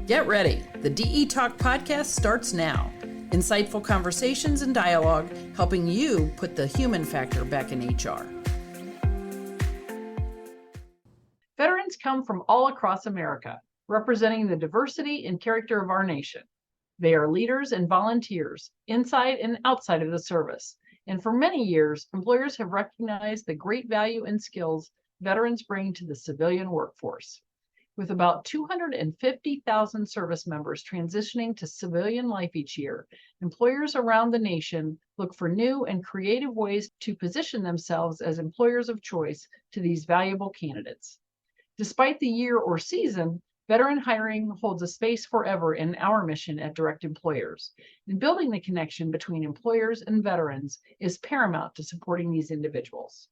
Get ready. The DE Talk podcast starts now. Insightful conversations and dialogue helping you put the human factor back in HR. Veterans come from all across America, representing the diversity and character of our nation. They are leaders and volunteers inside and outside of the service. And for many years, employers have recognized the great value and skills veterans bring to the civilian workforce. With about 250,000 service members transitioning to civilian life each year, employers around the nation look for new and creative ways to position themselves as employers of choice to these valuable candidates. Despite the year or season, veteran hiring holds a space forever in our mission at DirectEmployers. And building the connection between employers and veterans is paramount to supporting these individuals.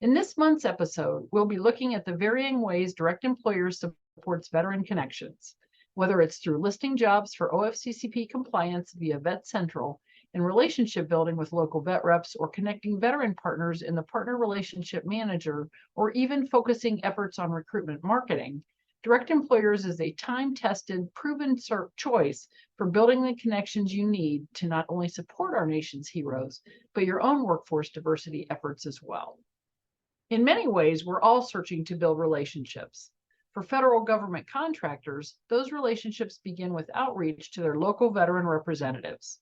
In this month's episode, we'll be looking at the varying ways DirectEmployers supports veteran connections, whether it's through listing jobs for OFCCP compliance via VetCentral and relationship building with local vet reps, or connecting veteran partners in the partner relationship manager, or even focusing efforts on recruitment marketing. DirectEmployers is a time-tested, proven choice for building the connections you need to not only support our nation's heroes, but your own workforce diversity efforts as well. In many ways, we're all searching to build relationships. For federal government contractors, those relationships begin with outreach to their local veteran representatives.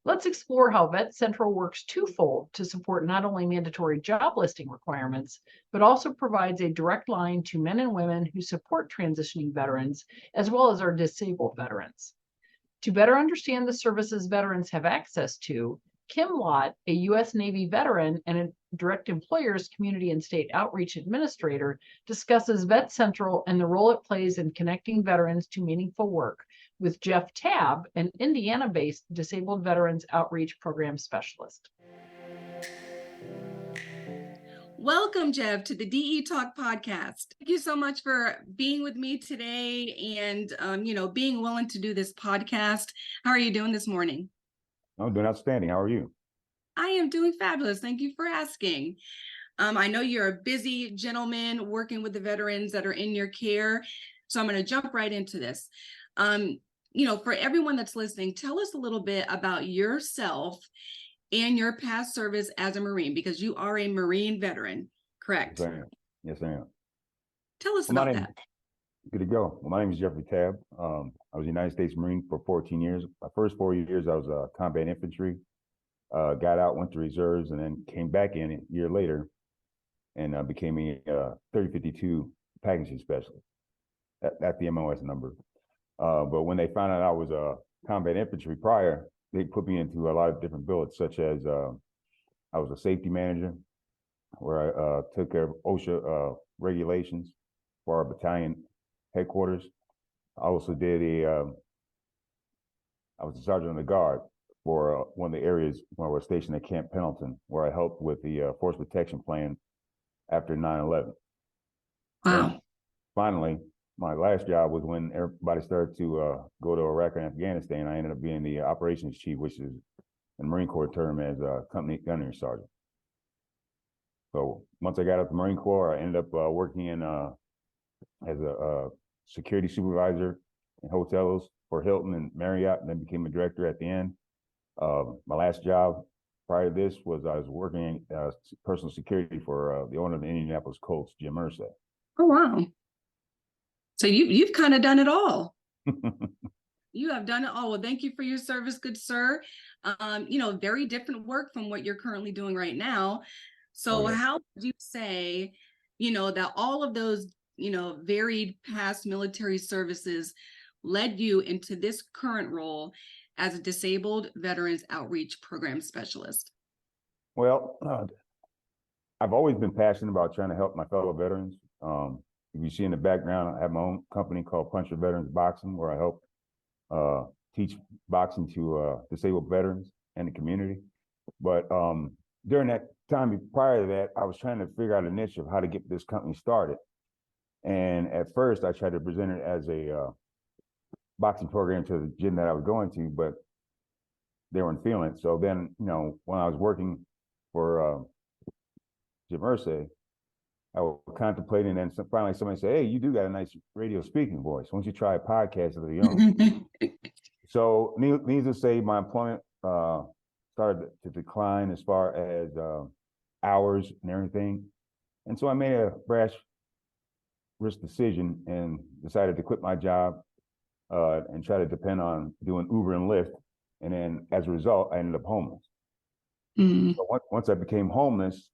Let's explore how VetCentral works twofold to support not only mandatory job listing requirements, but also provides a direct line to men and women who support transitioning veterans, as well as our disabled veterans. To better understand the services veterans have access to, Kim Lott, a U.S. Navy veteran and a DirectEmployers Community and State Outreach Administrator, discusses VetCentral and the role it plays in connecting veterans to meaningful work, with Jeff Tabb, an Indiana-based Disabled Veterans Outreach Program Specialist. Welcome, Jeff, to the DE Talk podcast. Thank you so much for being with me today and, being willing to do this podcast. How are you doing this morning? I'm doing outstanding. How are you? I am doing fabulous. Thank you for asking. I know you're a busy gentleman working with the veterans that are in your care, so I'm going to jump right into this. For everyone that's listening, tell us a little bit about yourself and your past service as a Marine, because you are a Marine veteran, correct? Yes, I am. Tell us about that. Good to go. Well, my name is Jeffrey Tabb. I was a United States Marine for 14 years. My first 4 years, I was combat infantry. Got out, went to reserves, and then came back in a year later and became a 3052 packaging specialist at the MOS number. But when they found out I was a combat infantry prior, they put me into a lot of different billets, such as I was a safety manager, where I took care of OSHA regulations for our battalion headquarters. I also did I was a sergeant of the guard for one of the areas where I was stationed at Camp Pendleton, where I helped with the force protection plan after 9/11. Wow. And finally, my last job was when everybody started to go to Iraq and Afghanistan. I ended up being the operations chief, which is in Marine Corps term as a company gunnery sergeant. So once I got out the Marine Corps, I ended up working in as a security supervisor in hotels for Hilton and Marriott, and then became a director at the end. My last job prior to this was I was working personal security for the owner of the Indianapolis Colts, Jim Irsay. Oh, wow. So you've kind of done it all. You have done it all. Well, thank you for your service, good sir. Very different work from what you're currently doing right now. So how would you say, that all of those, varied past military services led you into this current role as a Disabled Veterans Outreach Program Specialist? Well, I've always been passionate about trying to help my fellow veterans. If you see in the background, I have my own company called Puncher Veterans Boxing, where I help teach boxing to disabled veterans and the community. But during that time prior to that, I was trying to figure out a niche of how to get this company started. And at first, I tried to present it as a boxing program to the gym that I was going to, but they weren't feeling it. So then, when I was working for Jim Irsay, I was contemplating, and then finally somebody said, "Hey, you do got a nice radio speaking voice. Why don't you try a podcast of your own?" So, needless to say, my employment started to decline as far as hours and everything, and so I made a brash risk decision and decided to quit my job and try to depend on doing Uber and Lyft. And then as a result, I ended up homeless. Mm. So once I became homeless,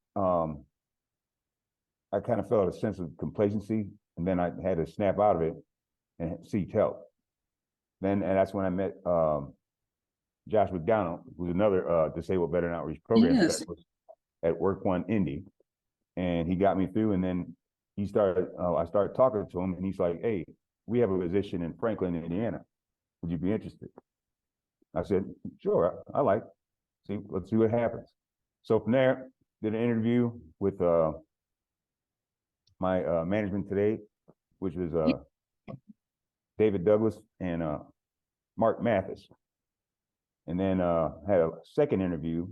I kind of felt a sense of complacency, and then I had to snap out of it and seek help. And that's when I met Josh McDonald, who's another disabled veteran outreach program specialist at Work One Indy, and he got me through. And then I started talking to him, and he's like, "Hey, we have a position in Franklin, Indiana. Would you be interested?" I said, "Sure, let's see what happens." So from there, did an interview with my management today, which was David Douglas and Mark Mathis. And then had a second interview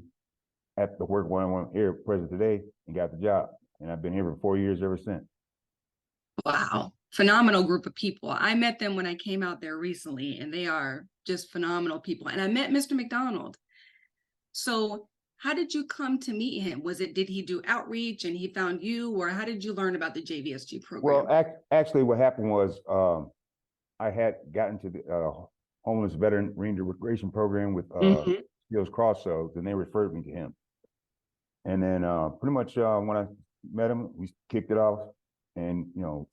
at the Work One here present today and got the job. And I've been here for 4 years ever since. Wow. Phenomenal group of people. I met them when I came out there recently, and they are just phenomenal people. And I met Mr. McDonald. So how did you come to meet him? Did he do outreach and he found you, or how did you learn about the JVSG program? Well, actually what happened was I had gotten to the homeless veteran reintegration program with Skills Crossroads, and they referred me to him. And then pretty much when I met him, we kicked it off and,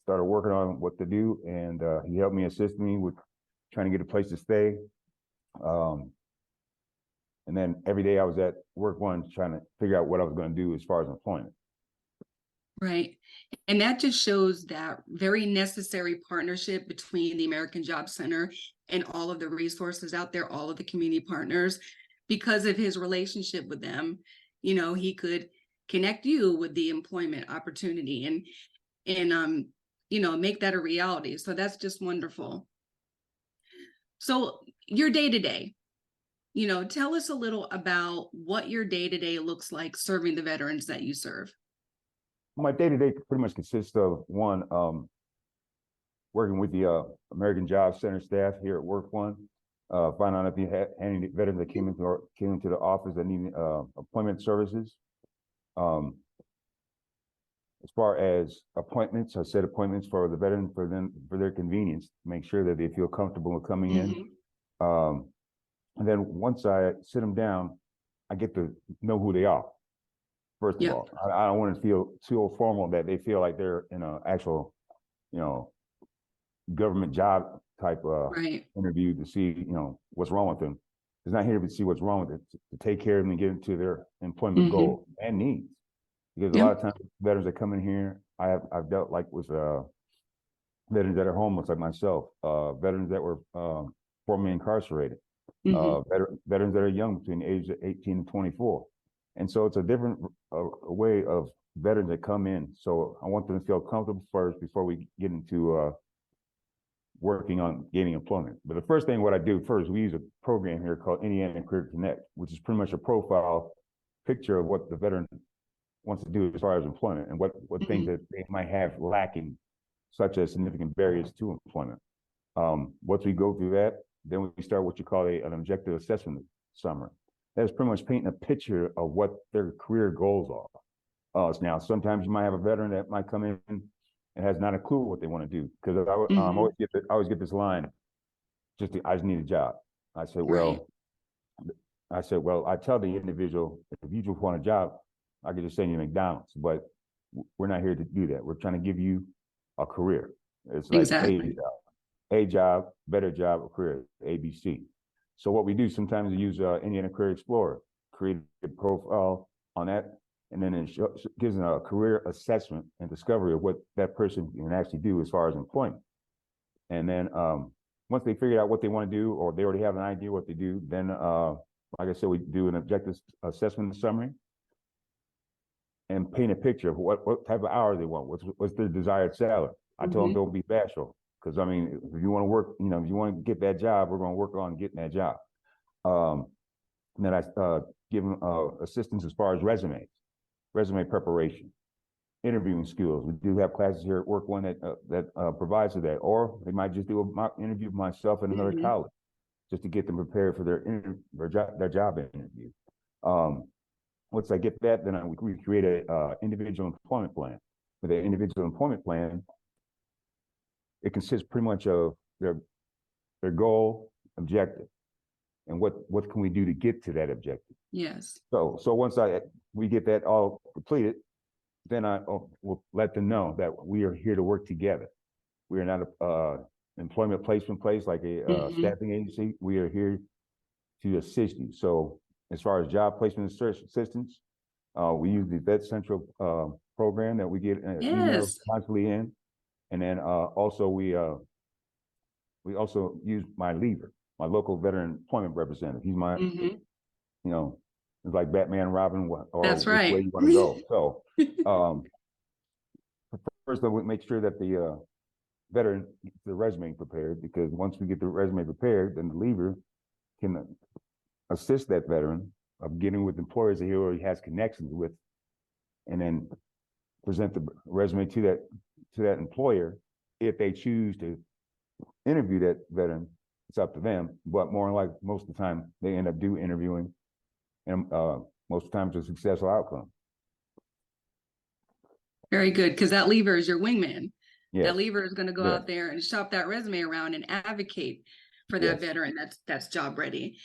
started working on what to do. And he helped me, assist me with trying to get a place to stay. And then every day I was at Work One trying to figure out what I was going to do as far as employment. Right. And that just shows that very necessary partnership between the American Job Center and all of the resources out there, all of the community partners. Because of his relationship with them, he could connect you with the employment opportunity and make that a reality. So that's just wonderful. So your day-to-day, tell us a little about what your day-to-day looks like serving the veterans that you serve. My day-to-day pretty much consists of one, working with the American Job Center staff here at Work One, finding out if you had any veterans that came into the office that needed appointment services. As far as appointments, I set appointments for the veteran for their convenience, to make sure that they feel comfortable with coming in. And then once I sit them down, I get to know who they are. First of all, I don't want to feel too formal that they feel like they're in an actual, government job type interview to see, what's wrong with them. It's not here to see what's wrong with it, to take care of them and get into their employment goals and needs. Because a lot of times veterans that come in here, I've dealt like with veterans that are homeless like myself, veterans that were formerly incarcerated, veterans that are young between the ages of 18 and 24. And so it's a different way of veterans that come in. So I want them to feel comfortable first before we get into working on gaining employment. But the first thing what I do first, we use a program here called Indiana Career Connect, which is pretty much a profile picture of what the veteran wants to do as far as employment and what things that they might have lacking, such as significant barriers to employment. Once we go through that, then we start what you call an objective assessment summary. That's pretty much painting a picture of what their career goals are. Now, sometimes you might have a veteran that might come in and has not a clue what they want to do. Because I always get this line, I just need a job. I said, well, I tell the individual, if you just want a job, I could just send you to McDonald's, but we're not here to do that. We're trying to give you a career. It's like a job, better job, a career, ABC. So what we do, sometimes we use Indiana Career Explorer, create a profile on that, and then it gives them a career assessment and discovery of what that person can actually do as far as employment. And then once they figure out what they want to do, or they already have an idea what they do, then like I said, we do an objective assessment summary and paint a picture of what type of hours they want, what's their desired salary. I told them don't be bashful, because I mean, if you want to work, if you want to get that job, we're going to work on getting that job. And then I give them assistance as far as resume preparation. interviewing skills. We do have classes here at work one that provides for that, or they might just do a mock interview with myself and another colleague, just to get them prepared for their job interview. Once I get that, then we create a individual employment plan. With the individual employment plan, it consists pretty much of their goal, objective, and what can we do to get to that objective. Yes. So once we get that all completed, then I will let them know that we are here to work together. We are not a employment placement place like a staffing agency. We are here to assist you. So as far as job placement and search assistance, we use the VetCentral program that we get emails constantly in, and then also we also use my leaver, my local veteran employment representative. He's my, you know, it's like Batman, Robin, or That's right. which way you want to go. So first, we make sure that the veteran gets the resume prepared, because once we get the resume prepared, then the leaver can assist that veteran of getting with employers that he already has connections with, and then present the resume to that employer. If they choose to interview that veteran, it's up to them. But more than likely, most of the time, they end up interviewing, and most of the time it's a successful outcome. Very good, because that leaver is your wingman. Yes. That leaver is going to go out there and shop that resume around and advocate for that veteran that's job ready.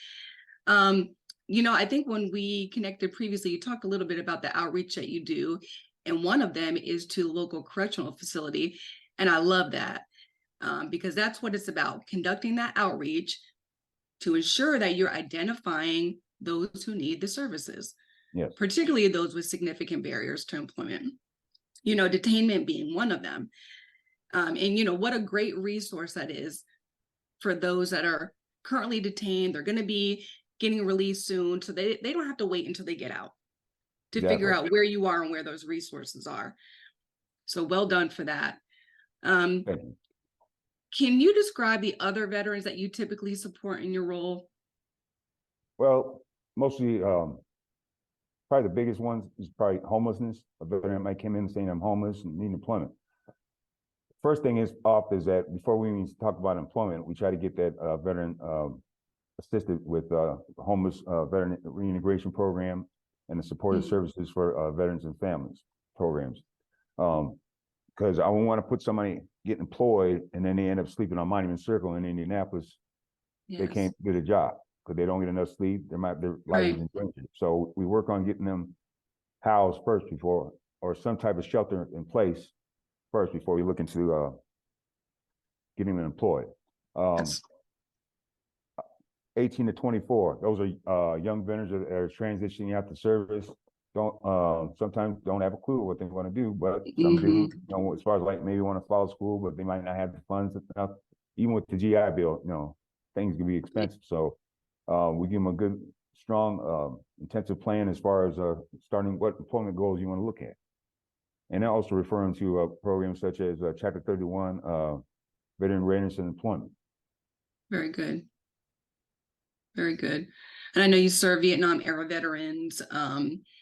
You know, I think when we connected previously, you talked a little bit about the outreach that you do, and one of them is to the local correctional facility. And I love that because that's what it's about, conducting that outreach to ensure that you're identifying those who need the services, particularly those with significant barriers to employment, you know, detainment being one of them. And, you know, what a great resource that is for those that are currently detained. They're going to be getting released soon, so they don't have to wait until they get out to figure out where you are and where those resources are. So well done for that. Can you describe the other veterans that you typically support in your role? Well, mostly, probably the biggest ones is probably homelessness. A veteran might come in saying I'm homeless and need employment. First thing is that before we even talk about employment, we try to get that veteran assisted with homeless veteran reintegration program and the supportive services for veterans and families programs. Because I don't want to put somebody get employed and then they end up sleeping on Monument Circle in Indianapolis. They can't get a job because they don't get enough sleep. Their life is in danger. So we work on getting them housed first before, or some type of shelter in place first before we look into getting them employed. 18 to 24, those are young veterans that are transitioning out to service. Sometimes don't have a clue what they want to do, but some do, you know, as far as like maybe want to follow school, but they might not have the funds enough. Even with the GI Bill, you know, things can be expensive. So we give them a good, strong, intensive plan as far as starting what employment goals you want to look at. And then also referring to programs such as Chapter 31, Veteran Readiness and Employment. Very good. Very good. And I know you serve Vietnam era veterans.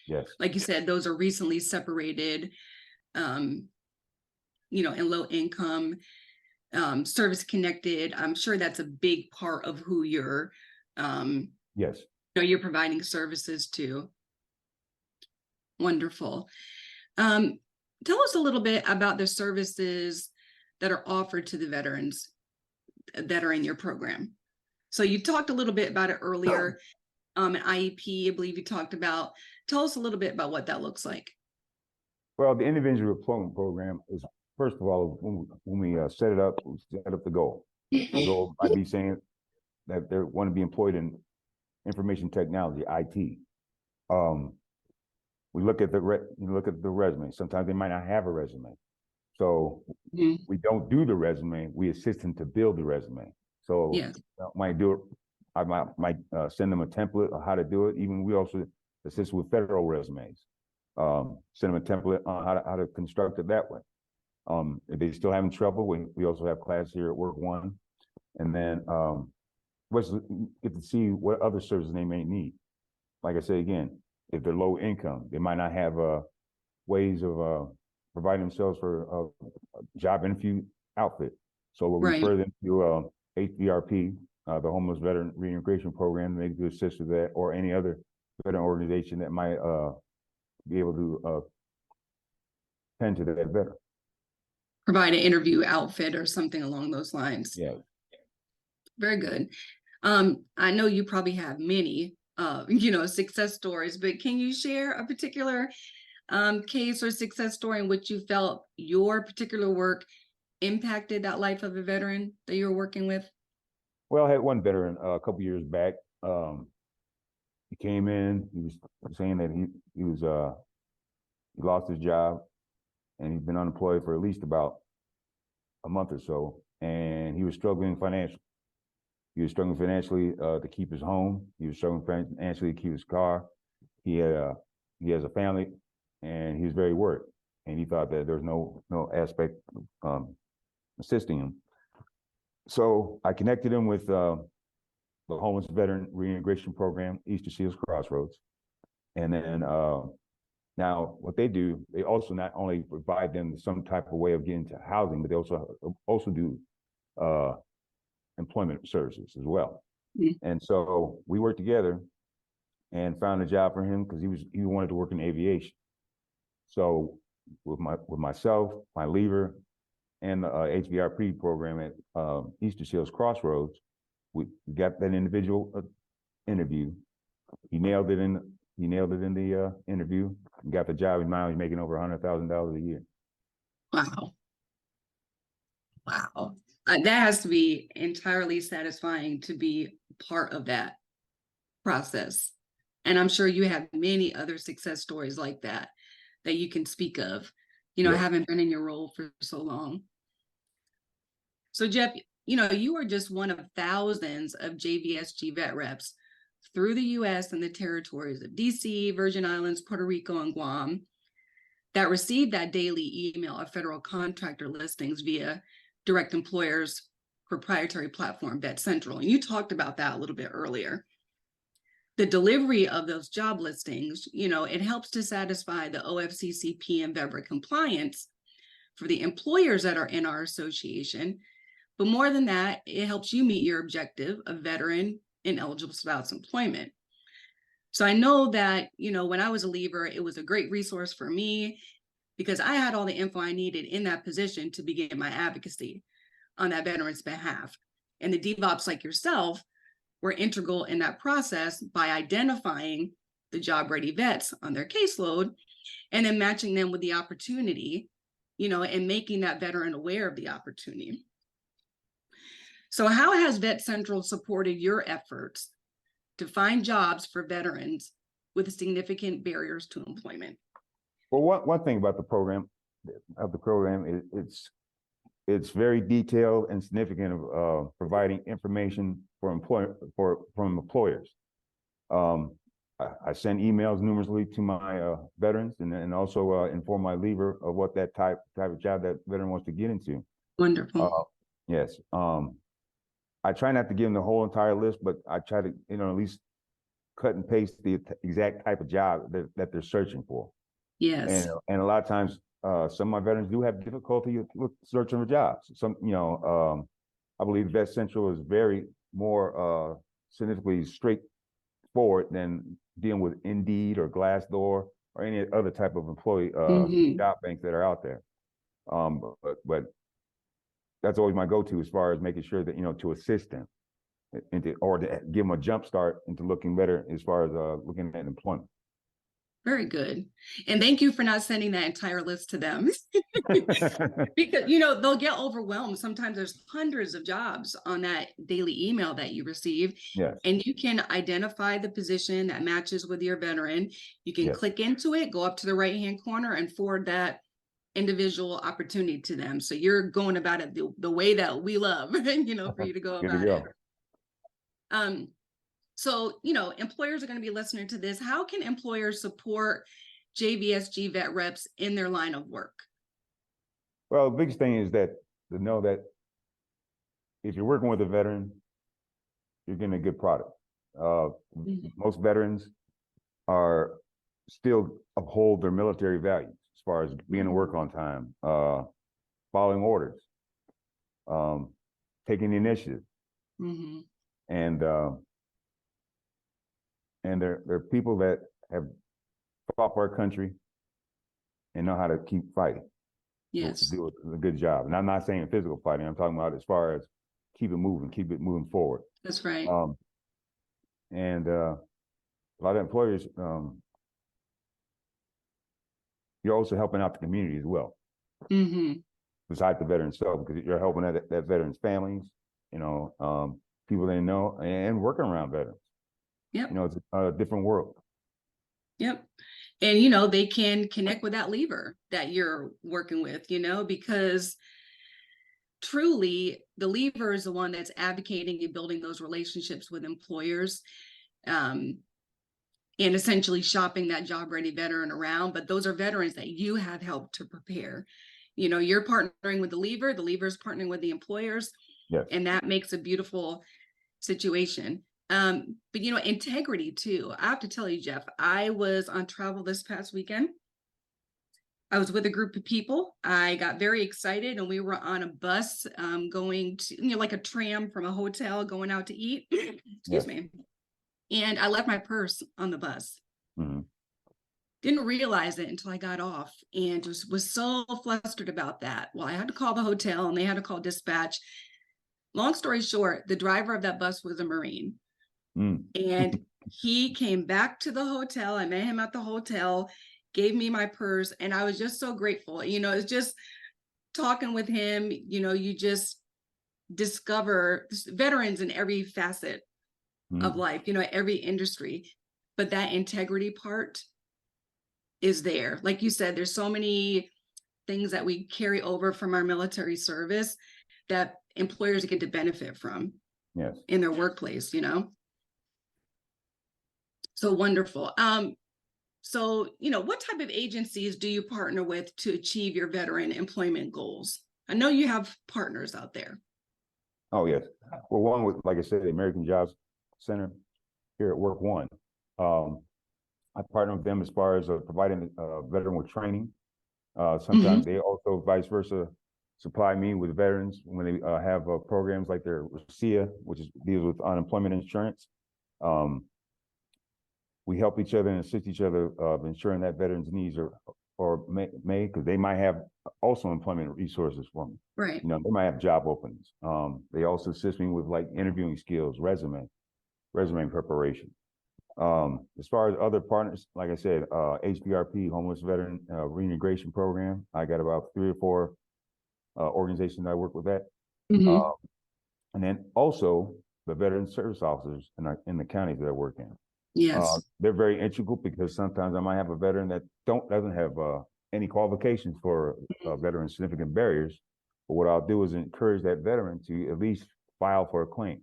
Yes. Like you said, those are recently separated, you know, and low income, service connected. I'm sure that's a big part of who you're, you know, you're providing services to. Wonderful. Tell us a little bit about the services that are offered to the veterans that are in your program. So you talked a little bit about it earlier. An IEP, I believe you talked about. Tell us a little bit about what that looks like. Well, the individual employment program is, first of all, when we set it up, we set up the goal. The goal might be saying that they want to be employed in information technology, IT. We look at the resume. Sometimes they might not have a resume, so we don't do the resume. We assist them to build the resume. So might do it. I might send them a template of how to do it. Even we also assist with federal resumes. Send them a template on how to construct it that way. If they're still having trouble, we also have class here at Work One, and then let's get to see what other services they may need. Like I say again, if they're low income, they might not have ways of providing themselves for a job interview outfit. So we'll Right. refer them to HVRP, the Homeless Veteran Reintegration Program, maybe to assist with that, or any other veteran organization that might be able to tend to that veteran. Provide an interview outfit or something along those lines. Yeah. Very good. I know you probably have many, success stories, but can you share a particular case or success story in which you felt your particular work impacted that life of a veteran that you were working with? Well, I had one veteran a couple years back. He came in. He was saying that he lost his job, and he's been unemployed for at least about a month or so, and he was struggling financially. He was struggling financially to keep his home. He was struggling financially to keep his car. He has a family, and he was very worried. And he thought that there's no aspect assisting him. So I connected him with the Homeless Veteran Reintegration Program, East of Seals Crossroads. And then now what they do, they also not only provide them some type of way of getting to housing, but they also do employment services as well. Mm-hmm. And so we worked together and found a job for him because he wanted to work in aviation. So with myself, my leaver, and the HVRP program at East of Seals Crossroads, we got that individual interview. He nailed it in the interview. He got the job. Now he's making over $100,000 a year. Wow. Wow. That has to be entirely satisfying to be part of that process. And I'm sure you have many other success stories like that you can speak of, yeah. Having been in your role for so long. So Jeff, you are just one of thousands of JVSG vet reps through the U.S. and the territories of D.C., Virgin Islands, Puerto Rico, and Guam that receive that daily email of federal contractor listings via DirectEmployers' proprietary platform, VetCentral. And you talked about that a little bit earlier. The delivery of those job listings, it helps to satisfy the OFCCP and VEBRA compliance for the employers that are in our association. But more than that, it helps you meet your objective of veteran and eligible spouse employment. So I know that, when I was a leaver, it was a great resource for me because I had all the info I needed in that position to begin my advocacy on that veteran's behalf. And the DevOps like yourself were integral in that process by identifying the job-ready vets on their caseload and then matching them with the opportunity, and making that veteran aware of the opportunity. So how has VetCentral supported your efforts to find jobs for veterans with significant barriers to employment? Well, one thing about the program is it's very detailed and significant of providing information from employers. I send emails numerously to my veterans and also inform my leaver of what that type of job that veteran wants to get into. Wonderful. Yes. I try not to give them the whole entire list, but I try to, at least cut and paste the exact type of job that they're searching for. Yes. And a lot of times, some of my veterans do have difficulty with searching for jobs. I believe VetCentral is very more significantly straightforward than dealing with Indeed or Glassdoor or any other type of employee job banks that are out there. But that's always my go-to as far as making sure that, to assist them or to give them a jump start into looking better as far as looking at employment. Very good. And thank you for not sending that entire list to them because, they'll get overwhelmed. Sometimes there's hundreds of jobs on that daily email that you receive. Yes. And you can identify the position that matches with your veteran. You can click into it, go up to the right-hand corner and forward that individual opportunity to them. So you're going about it the way that we love, for you to go about it. So, employers are going to be listening to this. How can employers support JVSG vet reps in their line of work? Well, the biggest thing is to know that if you're working with a veteran, you're getting a good product. Most veterans still uphold their military values, far as being to work on time, following orders, taking the initiative. Mm-hmm. And they're people that have fought for our country and know how to keep fighting. Yes. Do a good job. And I'm not saying physical fighting. I'm talking about as far as keep it moving forward. That's right. And a lot of employers, you're also helping out the community as well. Mm-hmm. Besides the veterans self, because you're helping that veterans' families, people they know, and working around veterans. Yep. It's a different world. Yep. And, they can connect with that leaver that you're working with, because truly the leaver is the one that's advocating and building those relationships with employers, and essentially shopping that job ready veteran around. But those are veterans that you have helped to prepare. You're partnering with the leaver is partnering with the employers. Yes. And that makes a beautiful situation. But integrity too. I have to tell you, Jeff, I was on travel this past weekend. I was with a group of people. I got very excited, and we were on a bus going to, like a tram from a hotel going out to eat. Excuse me. And I left my purse on the bus. Mm-hmm. Didn't realize it until I got off, and just was so flustered about that. Well, I had to call the hotel, and they had to call dispatch. Long story short, the driver of that bus was a Marine. And he came back to the hotel. I met him at the hotel, gave me my purse, and I was just so grateful. It's just talking with him, you just discover veterans in every facet of life, every industry. But that integrity part is there. Like you said, there's so many things that we carry over from our military service that employers get to benefit from in their workplace, So wonderful. So, what type of agencies do you partner with to achieve your veteran employment goals? I know you have partners out there. Oh, yes. Well, one with, like I said, the American Jobs Center here at Work One. I partner with them as far as providing a veteran with training. Sometimes they also, vice versa, supply me with veterans when they have programs like their SIA, which deals with unemployment insurance. We help each other and assist each other of ensuring that veterans' needs are made, because they might have also employment resources for me. Right. They might have job openings. They also assist me with like interviewing skills, resume preparation. As far as other partners, like I said, HVRP, Homeless Veteran Reintegration Program. I got about 3 or 4 organizations that I work with that. And then also the veteran service officers in the counties that I work in. Yes. They're very integral, because sometimes I might have a veteran that doesn't have any qualifications for veteran significant barriers. But what I'll do is encourage that veteran to at least file for a claim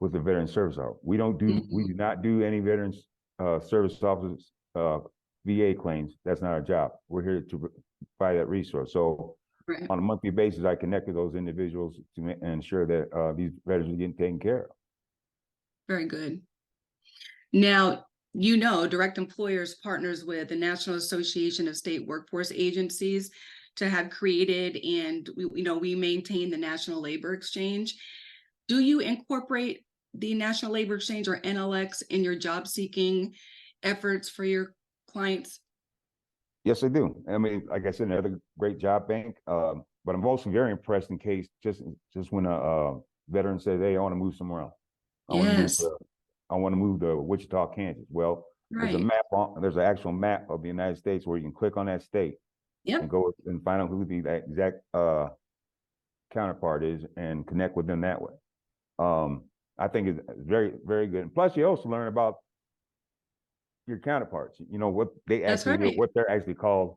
with the veteran service officer. We do not do any veterans service officers VA claims. That's not our job. We're here to provide that resource. So on a monthly basis, I connect with those individuals to ensure that these veterans are getting taken care of. Very good. Now, DirectEmployers partners with the National Association of State Workforce Agencies to have created, and we maintain the National Labor Exchange. Do you incorporate the National Labor Exchange, or NLX, in your job seeking efforts for your clients? Yes, I do. I mean, like I said, another great job bank. But I'm also very impressed in case just when a veteran says, "Hey, I want to move somewhere else. I want to move to Wichita, Kansas." Well, there's a map there's an actual map of the United States where you can click on that state and go and find out who the exact counterpart is and connect with them that way. I think it's very, very good. And plus, you also learn about your counterparts. What they actually do, what they're actually called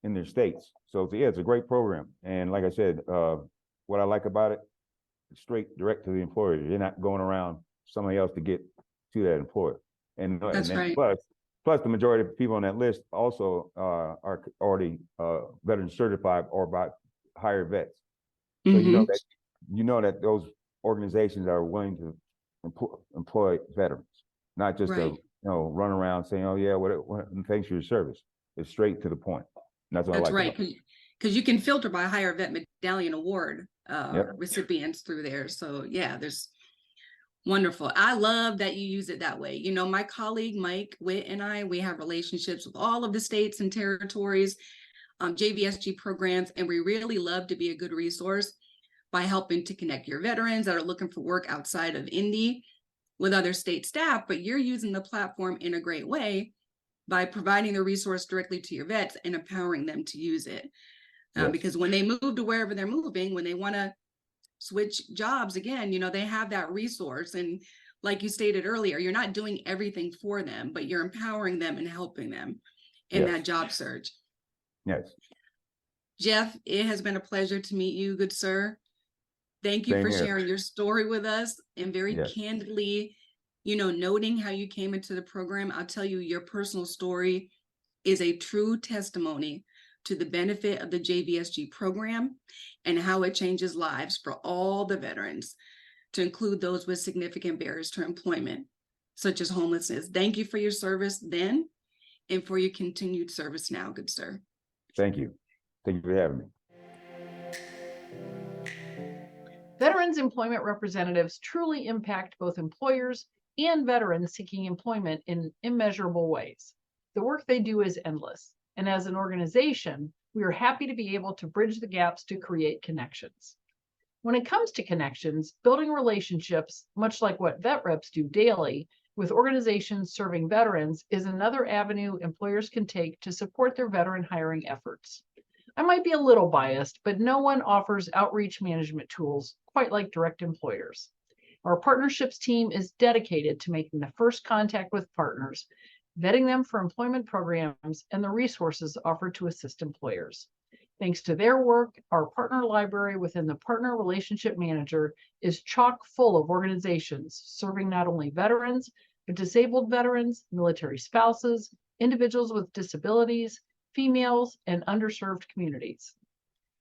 in their states. So it's a great program. And like I said, what I like about it, straight direct to the employer. You're not going around somebody else to get to that employer. And plus the majority of people on that list also are already veteran certified or by hired vets. So you know that those organizations are willing to employ veterans, not just to run around saying, "Oh yeah, what thanks for your service." It's straight to the point. That's what I That's like right. about Because you can filter by higher vet medallion award Yep. recipients through there. So yeah, there's wonderful. I love that you use it that way. You know, my colleague Mike Witt and I, we have relationships with all of the states and territories, JVSG programs, and we really love to be a good resource by helping to connect your veterans that are looking for work outside of Indy with other state staff. But you're using the platform in a great way by providing the resource directly to your vets and empowering them to use it. Yes. Because when they move to wherever they're moving, when they want to switch jobs again, you know, they have that resource. And like you stated earlier, you're not doing everything for them, but you're empowering them and helping them in Yes. that job search. Yes. Jeff, it has been a pleasure to meet you, good sir. Thank you Same for here. sharing your story with us and very Yes. candidly, you know, noting how you came into the program. I'll tell you, your personal story is a true testimony to the benefit of the JVSG program and how it changes lives for all the veterans, to include those with significant barriers to employment, such as homelessness. Thank you for your service then and for your continued service now, good sir. Thank you. Thank you for having me. Veterans employment representatives truly impact both employers and veterans seeking employment in immeasurable ways. The work they do is endless, and as an organization, we are happy to be able to bridge the gaps to create connections. When it comes to connections, building relationships, much like what vet reps do daily, with organizations serving veterans is another avenue employers can take to support their veteran hiring efforts. I might be a little biased, but no one offers outreach management tools quite like DirectEmployers. Our partnerships team is dedicated to making the first contact with partners, vetting them for employment programs and the resources offered to assist employers. Thanks to their work, our partner library within the Partner Relationship Manager is chock full of organizations serving not only veterans, but disabled veterans, military spouses, individuals with disabilities, females, and underserved communities.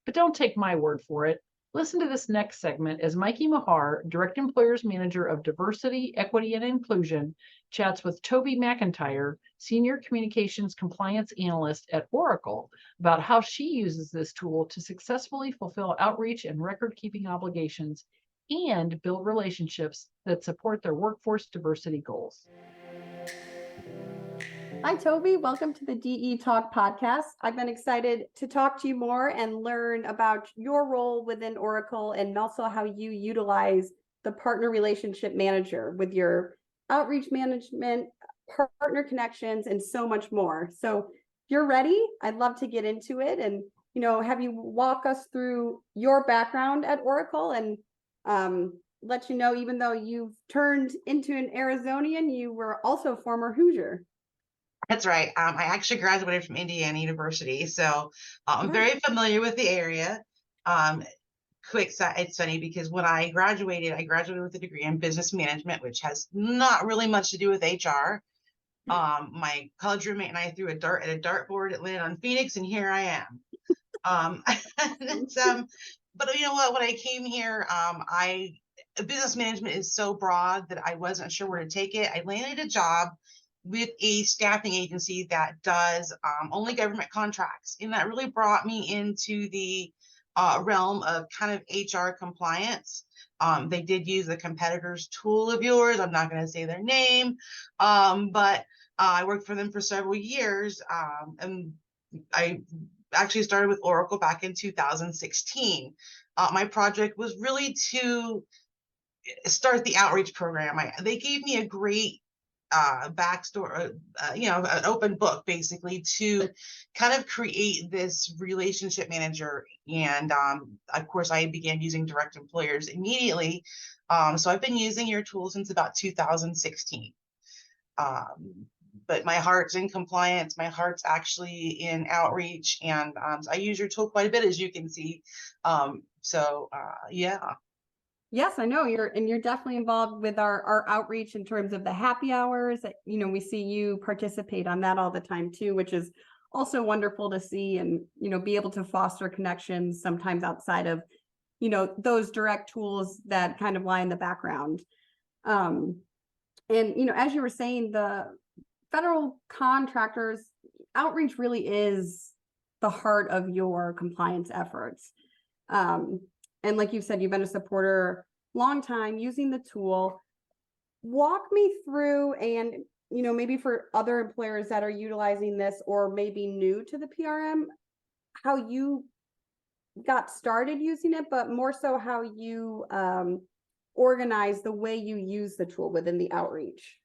But don't take my word for it. Listen to this next segment as Mikey Mahar, DirectEmployers Manager of Diversity, Equity, and Inclusion, chats with Toby McIntyre, Senior Communications Compliance Analyst at Oracle, about how she uses this tool to successfully fulfill outreach and record-keeping obligations and build relationships that support their workforce diversity goals. Hi, Toby. Welcome to the DE Talk podcast. I've been excited to talk to you more and learn about your role within Oracle and also how you utilize the Partner Relationship Manager with your outreach management, partner connections, and so much more. So if you're ready, I'd love to get into it and, you know, have you walk us through your background at Oracle and let you know, even though you've turned into an Arizonian, you were also a former Hoosier. That's right. I actually graduated from Indiana University, so I'm very familiar with the area. It's funny because when I graduated with a degree in business management, which has not really much to do with HR. My college roommate and I threw a dart at a dartboard. It landed on Phoenix, and here I am. But you know what? When I came here, business management is so broad that I wasn't sure where to take it. I landed a job with a staffing agency that does only government contracts. And that really brought me into the realm of kind of HR compliance. They did use the competitor's tool of yours. I'm not going to say their name, but I worked for them for several years. And I actually started with Oracle back in 2016. My project was really to start the outreach program. They gave me a great backstory, an open book basically to kind of create this relationship manager. And of course, I began using DirectEmployers immediately. So I've been using your tool since about 2016. But my heart's in compliance. My heart's actually in outreach, and I use your tool quite a bit, as you can see. Yeah. Yes, I know you're definitely involved with our outreach in terms of the happy hours. You know, we see you participate on that all the time too, which is also wonderful to see, and, you know, be able to foster connections sometimes outside of, you know, those direct tools that kind of lie in the background. And, you know, as you were saying, the federal contractors outreach really is the heart of your compliance efforts. And like you said, you've been a supporter long time using the tool. Walk me through, and maybe for other employers that are utilizing this or maybe new to the PRM, how you got started using it, but more so how you organize the way you use the tool within the outreach.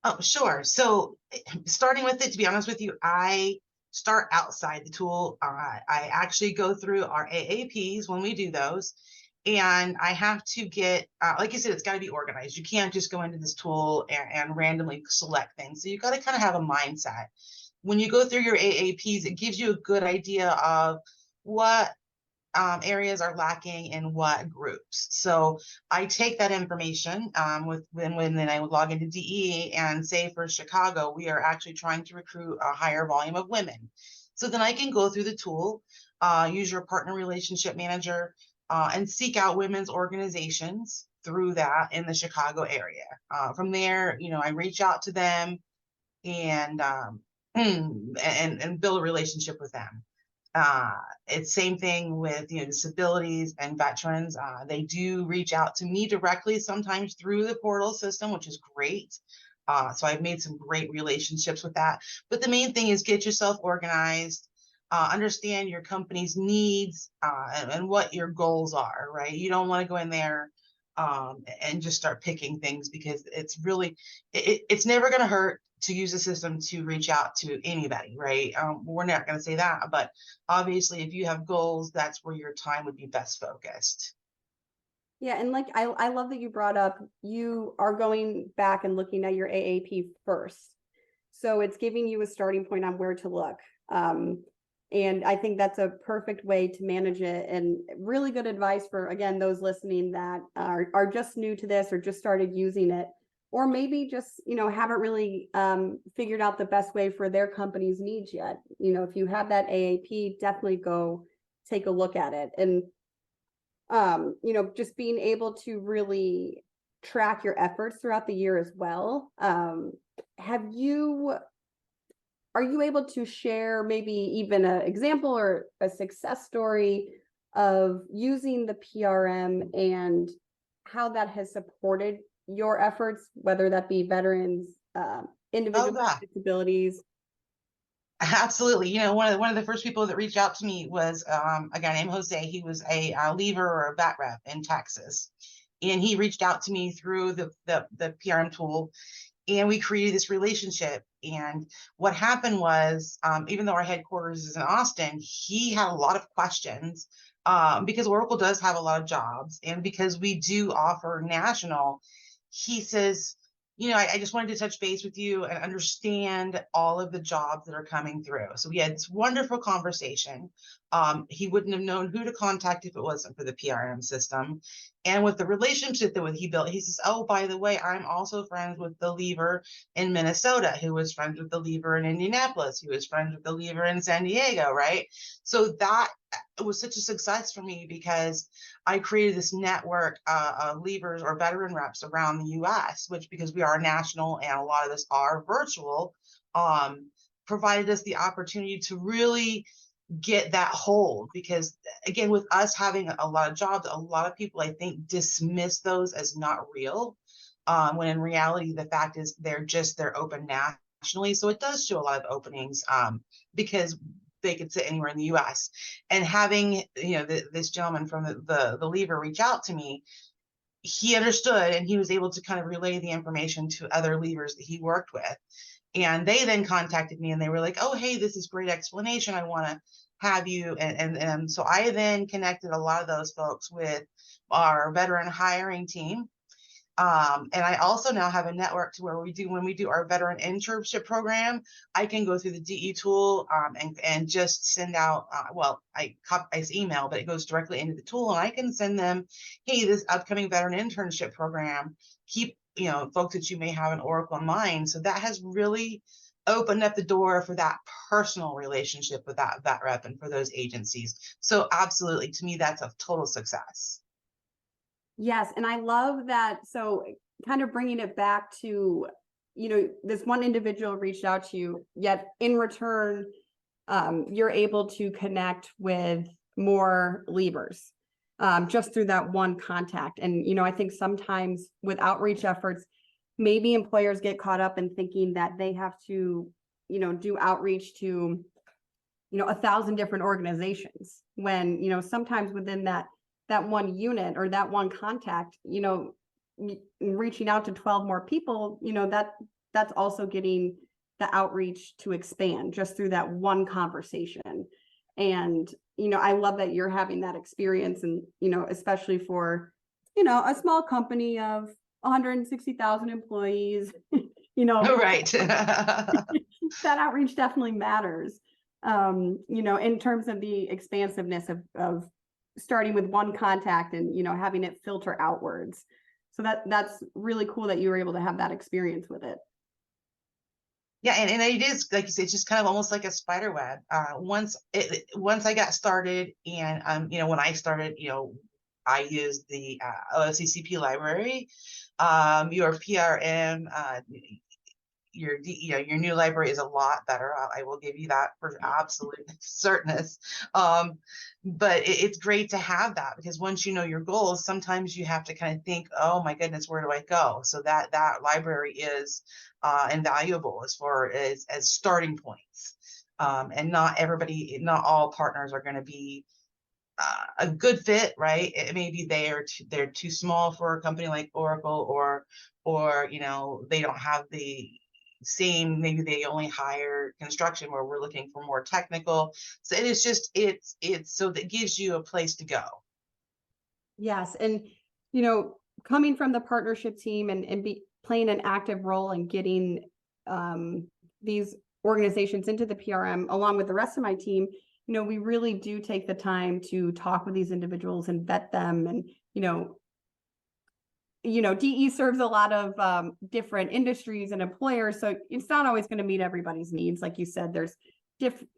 Oh, sure. So starting with it, to be honest with you, I start outside the tool. I actually go through our AAPs when we do those. And I have to get, like you said, it's got to be organized. You can't just go into this tool and randomly select things. So you got to kind of have a mindset. When you go through your AAPs, it gives you a good idea of what areas are lacking in what groups. So I take that information when I would log into DE and say for Chicago, we are actually trying to recruit a higher volume of women. So then I can go through the tool, use your partner relationship manager, and seek out women's organizations through that in the Chicago area. From there, I reach out to them and build a relationship with them. It's same thing with disabilities and veterans. They do reach out to me directly, sometimes through the portal system, which is great. So I've made some great relationships with that. But the main thing is get yourself organized, understand your company's needs and what your goals are, right? You don't want to go in there and just start picking things, because it's really, it's never going to hurt to use the system to reach out to anybody, right? We're not going to say that, but obviously if you have goals, that's where your time would be best focused. Yeah, and like I love that you brought up, you are going back and looking at your AAP first. So it's giving you a starting point on where to look. And I think that's a perfect way to manage it, and really good advice for, again, those listening that are just new to this or just started using it, or maybe just, haven't really figured out the best way for their company's needs yet. If you have that AAP, definitely go take a look at it. And, just being able to really track your efforts throughout the year as well. Are you able to share maybe even an example or a success story of using the PRM and how that has supported your efforts, whether that be veterans, individuals with disabilities? Absolutely. One of the first people that reached out to me was a guy named Jose. He was a leaver or a vet rep in Texas, and he reached out to me through the PRM tool, and we created this relationship. And what happened was, even though our headquarters is in Austin, he had a lot of questions because Oracle does have a lot of jobs, and because we do offer national. He says, I just wanted to touch base with you and understand all of the jobs that are coming through. So we had this wonderful conversation. He wouldn't have known who to contact if it wasn't for the PRM system. And with the relationship that he built, he says, oh, by the way, I'm also friends with the leaver in Minnesota, who was friends with the leaver in Indianapolis, who was friends with the leaver in San Diego, right? So that was such a success for me, because I created this network of leavers or veteran reps around the US, which, because we are national and a lot of us are virtual, provided us the opportunity to really get that hold. Because again, with us having a lot of jobs, a lot of people, I think, dismiss those as not real, when in reality, the fact is they're open nationally. So it does show a lot of openings, because they could sit anywhere in the US. And having, this gentleman from the leaver reach out to me, he understood, and he was able to kind of relay the information to other leavers that he worked with. And they then contacted me, and they were like, oh, hey, this is great explanation. I want to have you. And so I then connected a lot of those folks with our veteran hiring team. And I also now have a network to where when we do our veteran internship program, I can go through the DE tool and just send out, I email, but it goes directly into the tool, and I can send them, hey, this upcoming veteran internship program, keep, folks that you may have an Oracle in mind. So that has really opened up the door for that personal relationship with that vet rep and for those agencies. So absolutely, to me, that's a total success. Yes. And I love that. So kind of bringing it back to, this one individual reached out to you, yet in return, you're able to connect with more leavers just through that one contact. And, I think sometimes with outreach efforts, maybe employers get caught up in thinking that they have to, do outreach to, 1,000 different organizations when, sometimes within that one unit or that one contact, reaching out to 12 more people, that's also getting the outreach to expand just through that one conversation. And, I love that you're having that experience and, especially for, a small company of 160,000 employees, Right. that outreach definitely matters. In terms of the expansiveness of starting with one contact and, having it filter outwards. So that's really cool that you were able to have that experience with it. Yeah, and it is, like you said, it's just kind of almost like a spider web. Once I got started, and when I started, I used the OSCCP library, your PRM, your new library is a lot better. I will give you that for absolute certainty. But it's great to have that, because once you know your goals, sometimes you have to kind of think, oh my goodness, where do I go? So that library is invaluable as far as starting points. And not all partners are going to be a good fit, right? It may be they're too small for a company like Oracle, or they don't have the same, maybe they only hire construction where we're looking for more technical. So it is just, it's so that gives you a place to go. Yes. And, coming from the partnership team and playing an active role in getting these organizations into the PRM, along with the rest of my team, we really do take the time to talk with these individuals and vet them. And, DE serves a lot of different industries and employers, so it's not always going to meet everybody's needs. Like you said, there's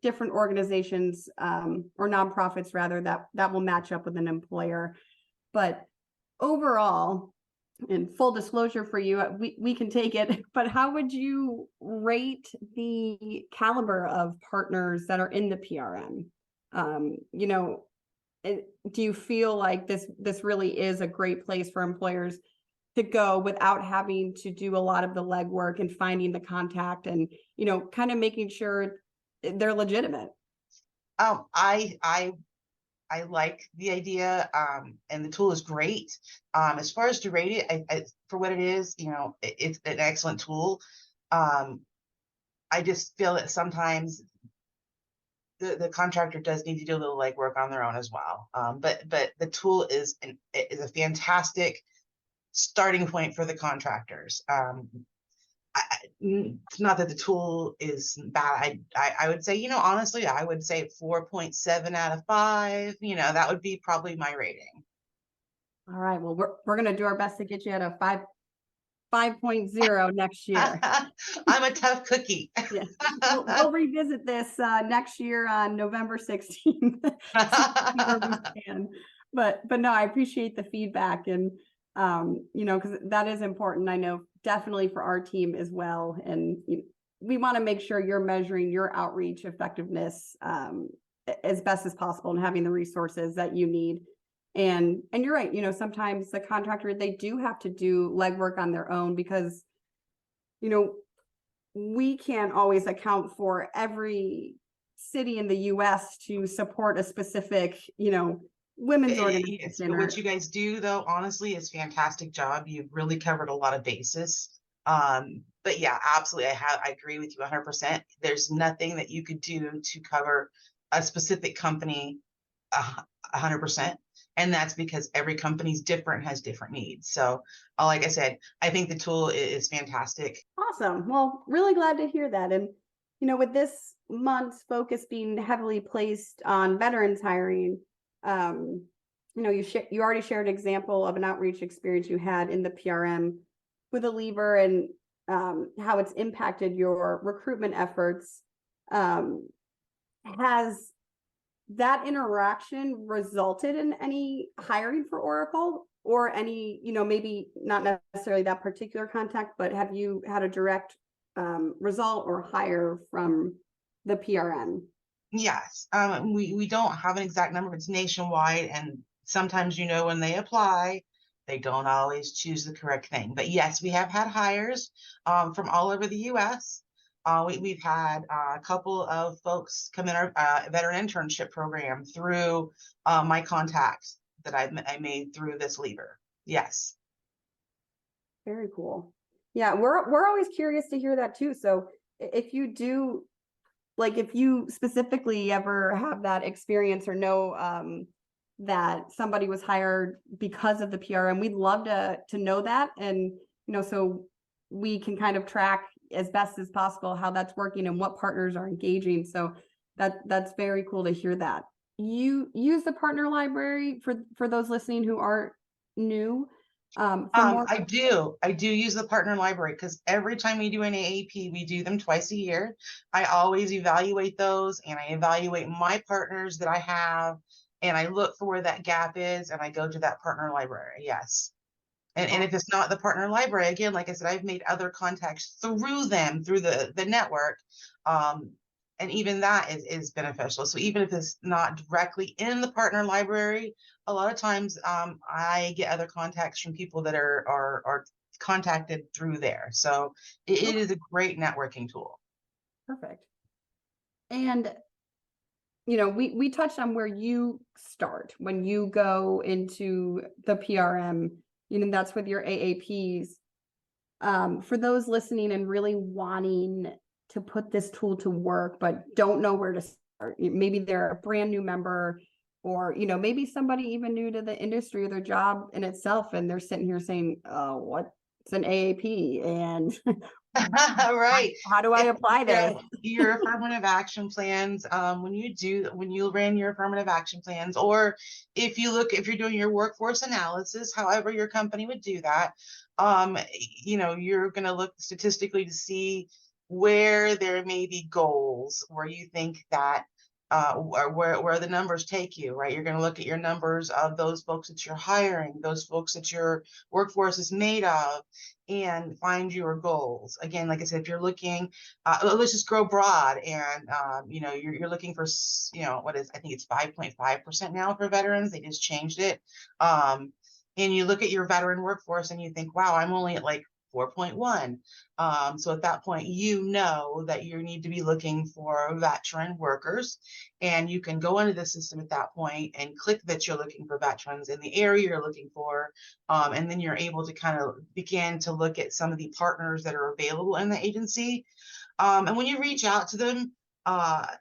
different organizations or nonprofits rather that will match up with an employer. But overall, in full disclosure for you, we can take it, but how would you rate the caliber of partners that are in the PRM? Do you feel like this really is a great place for employers to go without having to do a lot of the legwork and finding the contact and, kind of making sure they're legitimate? I like the idea, and the tool is great. As far as to rate it, I for what it is, it's an excellent tool. I just feel that sometimes the contractor does need to do a little legwork on their own as well. But the tool is a fantastic starting point for the contractors. It's not that the tool is bad. I would say, honestly, I would say 4.7 out of 5. That would be probably my rating. All right. Well, we're going to do our best to get you at a 5.0 next year. I'm a tough cookie. Yeah. We'll revisit this next year on November 16th. But no, I appreciate the feedback, and because that is important. I know definitely for our team as well. And we want to make sure you're measuring your outreach effectiveness as best as possible and having the resources that you need. And you're right, sometimes the contractor, they do have to do legwork on their own because, we can't always account for every city in the US to support a specific, women's organization. What you guys do, though, honestly, is a fantastic job. You've really covered a lot of bases. But yeah, absolutely, I agree with you 100%. There's nothing that you could do to cover a specific company 100%, and that's because every company's different, has different needs. So, like I said, I think the tool is fantastic. Awesome. Well, really glad to hear that. And with this month's focus being heavily placed on veterans hiring, you already shared an example of an outreach experience you had in the PRM with a leaver and how it's impacted your recruitment efforts. Has that interaction resulted in any hiring for Oracle or any, maybe not necessarily that particular contact, but have you had a direct result or hire from the PRM? Yes, we don't have an exact number. It's nationwide, and sometimes, when they apply, they don't always choose the correct thing. But yes, we have had hires from all over the U.S. We've had a couple of folks come in our veteran internship program through my contacts that I made through this lever. Yes. Very cool. Yeah, we're always curious to hear that too. So if you do, like, if you specifically ever have that experience or know that somebody was hired because of the PRM, we'd love to know that, and so we can kind of track as best as possible how that's working and what partners are engaging. So that's very cool to hear that. You use the partner library for those listening who aren't new. I do use the partner library, because every time we do an AAP, we do them twice a year. I always evaluate those, and I evaluate my partners that I have, and I look for where that gap is, and I go to that partner library. Yes. And if it's not the partner library, again, like I said, I've made other contacts through them, through the network. And even that is beneficial. So even if it's not directly in the partner library, a lot of times I get other contacts from people that are contacted through there. So it is a great networking tool. Perfect. And we touched on where you start when you go into the PRM, that's with your AAPs. For those listening and really wanting to put this tool to work, but don't know where to start, maybe they're a brand new member, or, maybe somebody even new to the industry or their job in itself, and they're sitting here saying, oh, what's an AAP? And right. How do I apply this? Your affirmative action plans, when you ran your affirmative action plans, or if you're doing your workforce analysis, however your company would do that, you're going to look statistically to see where there may be goals where you think that or where the numbers take you, right? You're going to look at your numbers of those folks that you're hiring, those folks that your workforce is made of, and find your goals. Again, like I said, if you're looking, let's just grow broad, and you're looking for, I think it's 5.5% now for veterans. They just changed it. And you look at your veteran workforce and you think, wow, I'm only at like 4.1. So at that point, that you need to be looking for veteran workers, and you can go into the system at that point and click that you're looking for veterans in the area you're looking for. And then you're able to kind of begin to look at some of the partners that are available in the agency. And when you reach out to them, that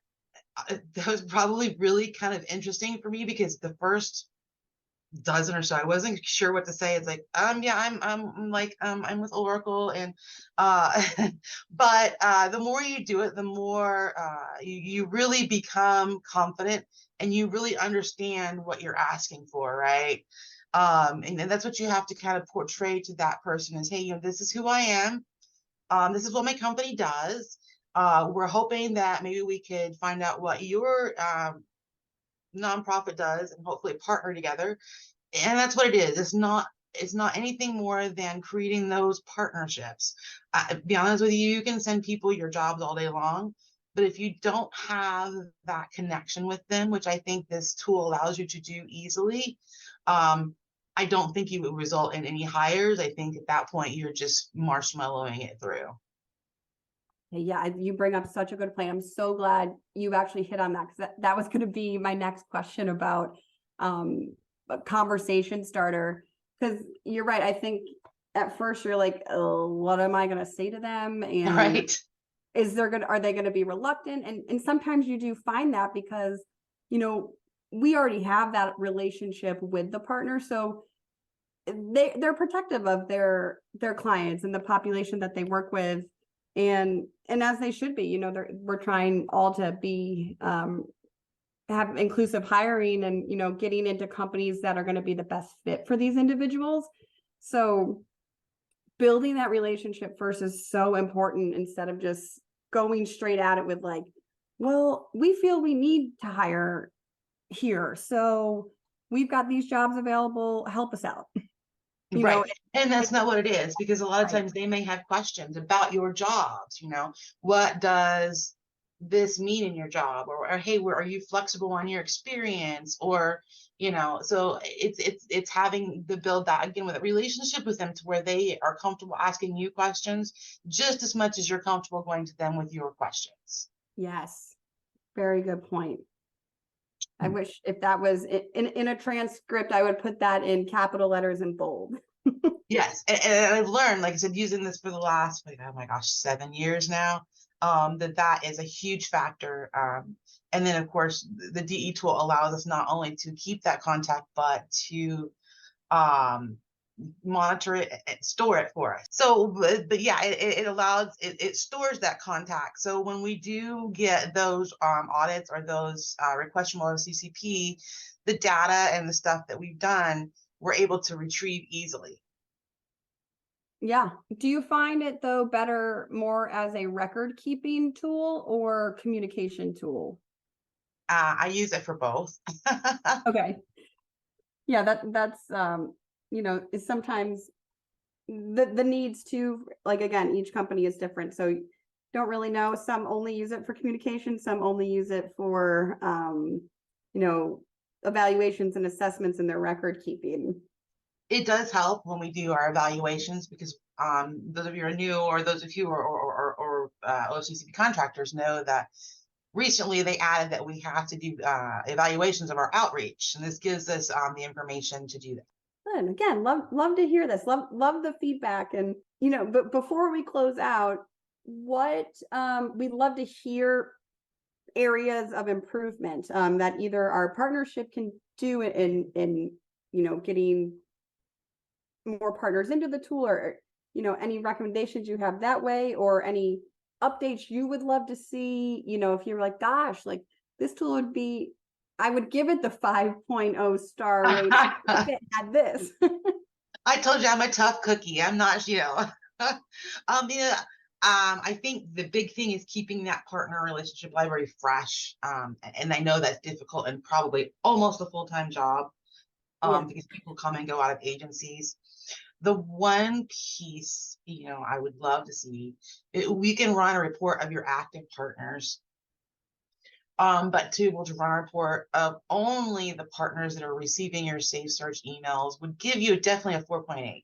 was probably really kind of interesting for me, because the first dozen or so, I wasn't sure what to say. It's like, I'm with Oracle, and but the more you do it, the more you really become confident, and you really understand what you're asking for, right? And that's what you have to kind of portray to that person is, hey, this is who I am. This is what my company does. We're hoping that maybe we could find out what your nonprofit does, and hopefully partner together. And that's what it is. It's not anything more than creating those partnerships. Be honest with you, you can send people your jobs all day long, but if you don't have that connection with them, which I think this tool allows you to do easily, I don't think you would result in any hires. I think at that point you're just marshmallowing it through. Yeah, you bring up such a good point. I'm so glad you actually hit on that, because that was going to be my next question about a conversation starter. Because you're right. I think at first you're like, oh, what am I going to say to them? And right. Are they going to be reluctant? And sometimes you do find that, because, we already have that relationship with the partner. So they're protective of their clients and the population that they work with. And as they should be, we're trying all to be, have inclusive hiring, and, getting into companies that are going to be the best fit for these individuals. So building that relationship first is so important, instead of just going straight at it with like, well, we feel we need to hire here, so we've got these jobs available, help us out. Right. And that's not what it is, because a lot of times they may have questions about your jobs. What does this mean in your job? Or hey, where are you flexible on your experience? Or, so it's having to build that again with a relationship with them to where they are comfortable asking you questions just as much as you're comfortable going to them with your questions. Yes, very good point. I wish if that was in a transcript, I would put that in capital letters and bold. Yes, and I've learned, like I said, using this for the last, like, oh my gosh, 7 years now, that is a huge factor. And then, of course, the DE tool allows us not only to keep that contact, but to monitor it, store it for us. So, but yeah, it allows, it stores that contact. So when we do get those audits or those requests from CCP, the data and the stuff that we've done, we're able to retrieve easily. Yeah. Do you find it though better more as a record keeping tool or communication tool? I use it for both. Okay. Yeah, that's is sometimes the needs to, like, again, each company is different. So don't really know. Some only use it for communication, some only use it for evaluations and assessments in their record keeping. It does help when we do our evaluations because those of you who are new or those of you or OCCP contractors know that recently they added that we have to do evaluations of our outreach, and this gives us the information to do that. And again, love to hear this. Love the feedback. And but before we close out, what we'd love to hear areas of improvement that either our partnership can do in getting more partners into the tool, or any recommendations you have that way, or any updates you would love to see. If you're like, gosh, like this tool would be, I would give it the 5.0 star rating if it had this. I told you I'm a tough cookie. I'm not, I think the big thing is keeping that partner relationship library fresh. And I know that's difficult and probably almost a full-time job because people come and go out of agencies. The one piece, I would love to see, we can run a report of your active partners, but to be able to run a report of only the partners that are receiving your Safe Search emails would give you definitely a 4.8.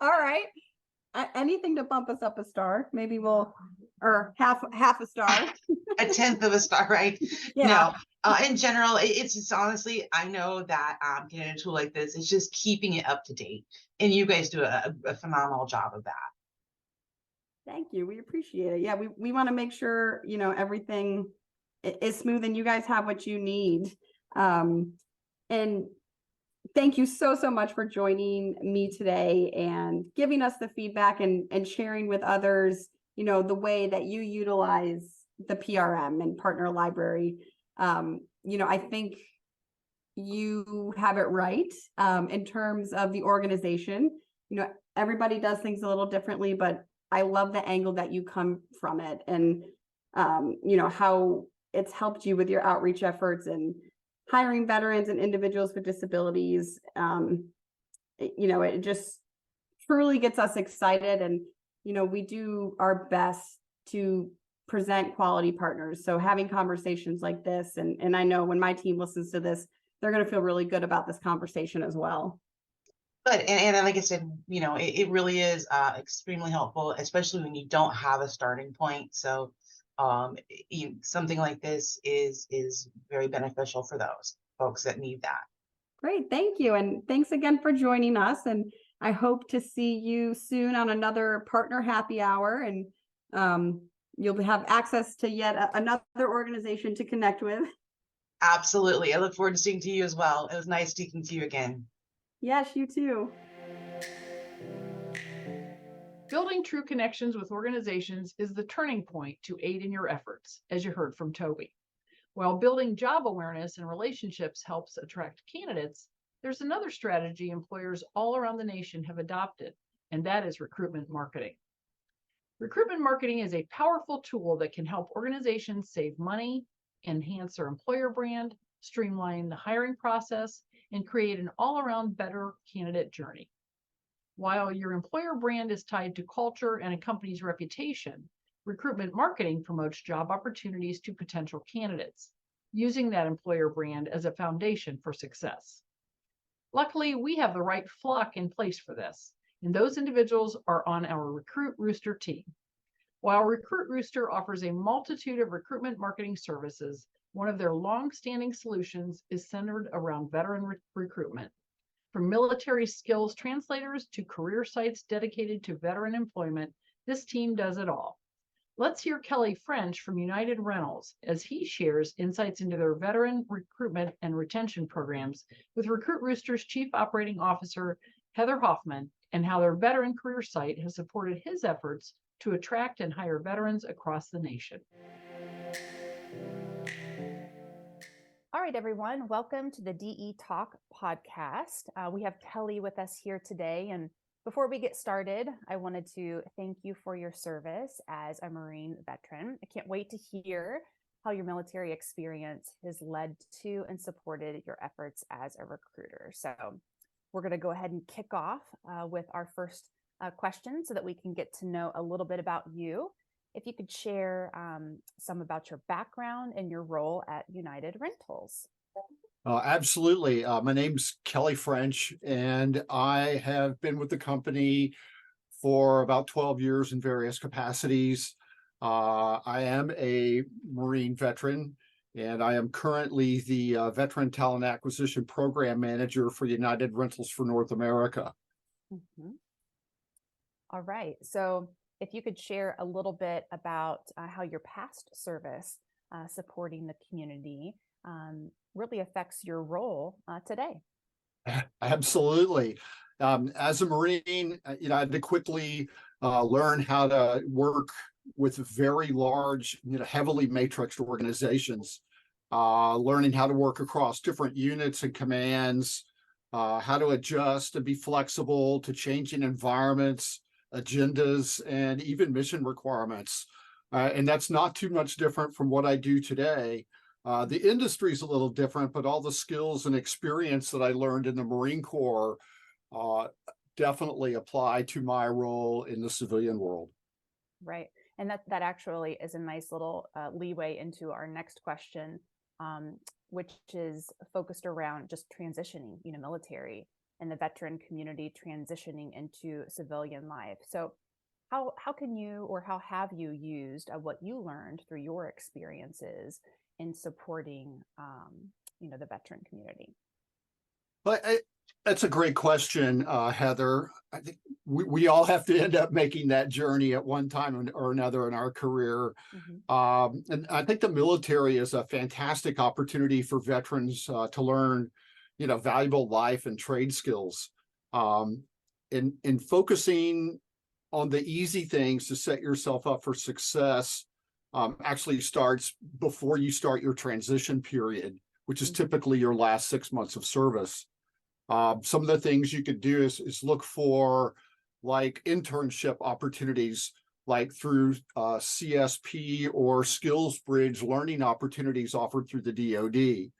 All right. Anything to bump us up a star, maybe or half a star. A tenth of a star, right? Yeah. No, in general, it's just honestly, I know that getting a tool like this is just keeping it up to date, and you guys do a phenomenal job of that. Thank you. We appreciate it. Yeah, we want to make sure, everything is smooth and you guys have what you need. And thank you so much for joining me today and giving us the feedback and sharing with others, the way that you utilize the PRM and partner library. I think you have it right in terms of the organization. Everybody does things a little differently, but I love the angle that you come from it, and how it's helped you with your outreach efforts and hiring veterans and individuals with disabilities. It just truly gets us excited, and we do our best to present quality partners. So having conversations like this, and I know when my team listens to this, they're going to feel really good about this conversation as well. Good. And like I said, it really is extremely helpful, especially when you don't have a starting point. So something like this is very beneficial for those folks that need that. Great. Thank you. And thanks again for joining us. And I hope to see you soon on another partner happy hour. And you'll have access to yet another organization to connect with. Absolutely. I look forward to speaking to you as well. It was nice speaking to you again. Yes, you too. Building true connections with organizations is the turning point to aid in your efforts, as you heard from Toby. While building job awareness and relationships helps attract candidates, there's another strategy employers all around the nation have adopted, and that is recruitment marketing. Recruitment marketing is a powerful tool that can help organizations save money, enhance their employer brand, streamline the hiring process, and create an all-around better candidate journey. While your employer brand is tied to culture and a company's reputation, Recruitment marketing promotes job opportunities to potential candidates, using that employer brand as a foundation for success. Luckily, we have the right flock in place for this, and those individuals are on our Recruit Rooster team. While Recruit Rooster offers a multitude of recruitment marketing services, one of their long-standing solutions is centered around veteran recruitment. From military skills translators to career sites dedicated to veteran employment, this team does it all. Let's hear Kelly French from United Rentals as he shares insights into their veteran recruitment and retention programs with Recruit Rooster's Chief Operating Officer, Heather Hoffman, and how their veteran career site has supported his efforts to attract and hire veterans across the nation. All right, everyone, welcome to the DE Talk podcast. We have Kelly with us here today. And before we get started, I wanted to thank you for your service as a Marine veteran. I can't wait to hear how your military experience has led to and supported your efforts as a recruiter. So we're going to go ahead and kick off with our first question so that we can get to know a little bit about you. If you could share some about your background and your role at United Rentals. Absolutely. My name's Kelly French, and I have been with the company for about 12 years in various capacities. I am a Marine veteran, and I am currently the Veteran Talent Acquisition Program Manager for United Rentals for North America. Mm-hmm. All right. So if you could share a little bit about how your past service supporting the community really affects your role today. Absolutely. As a Marine, I had to quickly learn how to work with very large, heavily matrixed organizations, learning how to work across different units and commands, how to adjust and be flexible to changing environments, agendas, and even mission requirements. And that's not too much different from what I do today. The industry is a little different, but all the skills and experience that I learned in the Marine Corps definitely apply to my role in the civilian world. Right. And that actually is a nice little leeway into our next question, which is focused around just transitioning, military and the veteran community transitioning into civilian life. So how can you, or how have you used what you learned through your experiences in supporting, the veteran community? But that's a great question, Heather. I think we all have to end up making that journey at one time or another in our career. Mm-hmm. And I think the military is a fantastic opportunity for veterans to learn, valuable life and trade skills. In focusing on the easy things to set yourself up for success actually starts before you start your transition period, which is typically your last 6 months of service. Some of the things you could do is look for like internship opportunities, like through CSP or Skills Bridge learning opportunities offered through the DoD.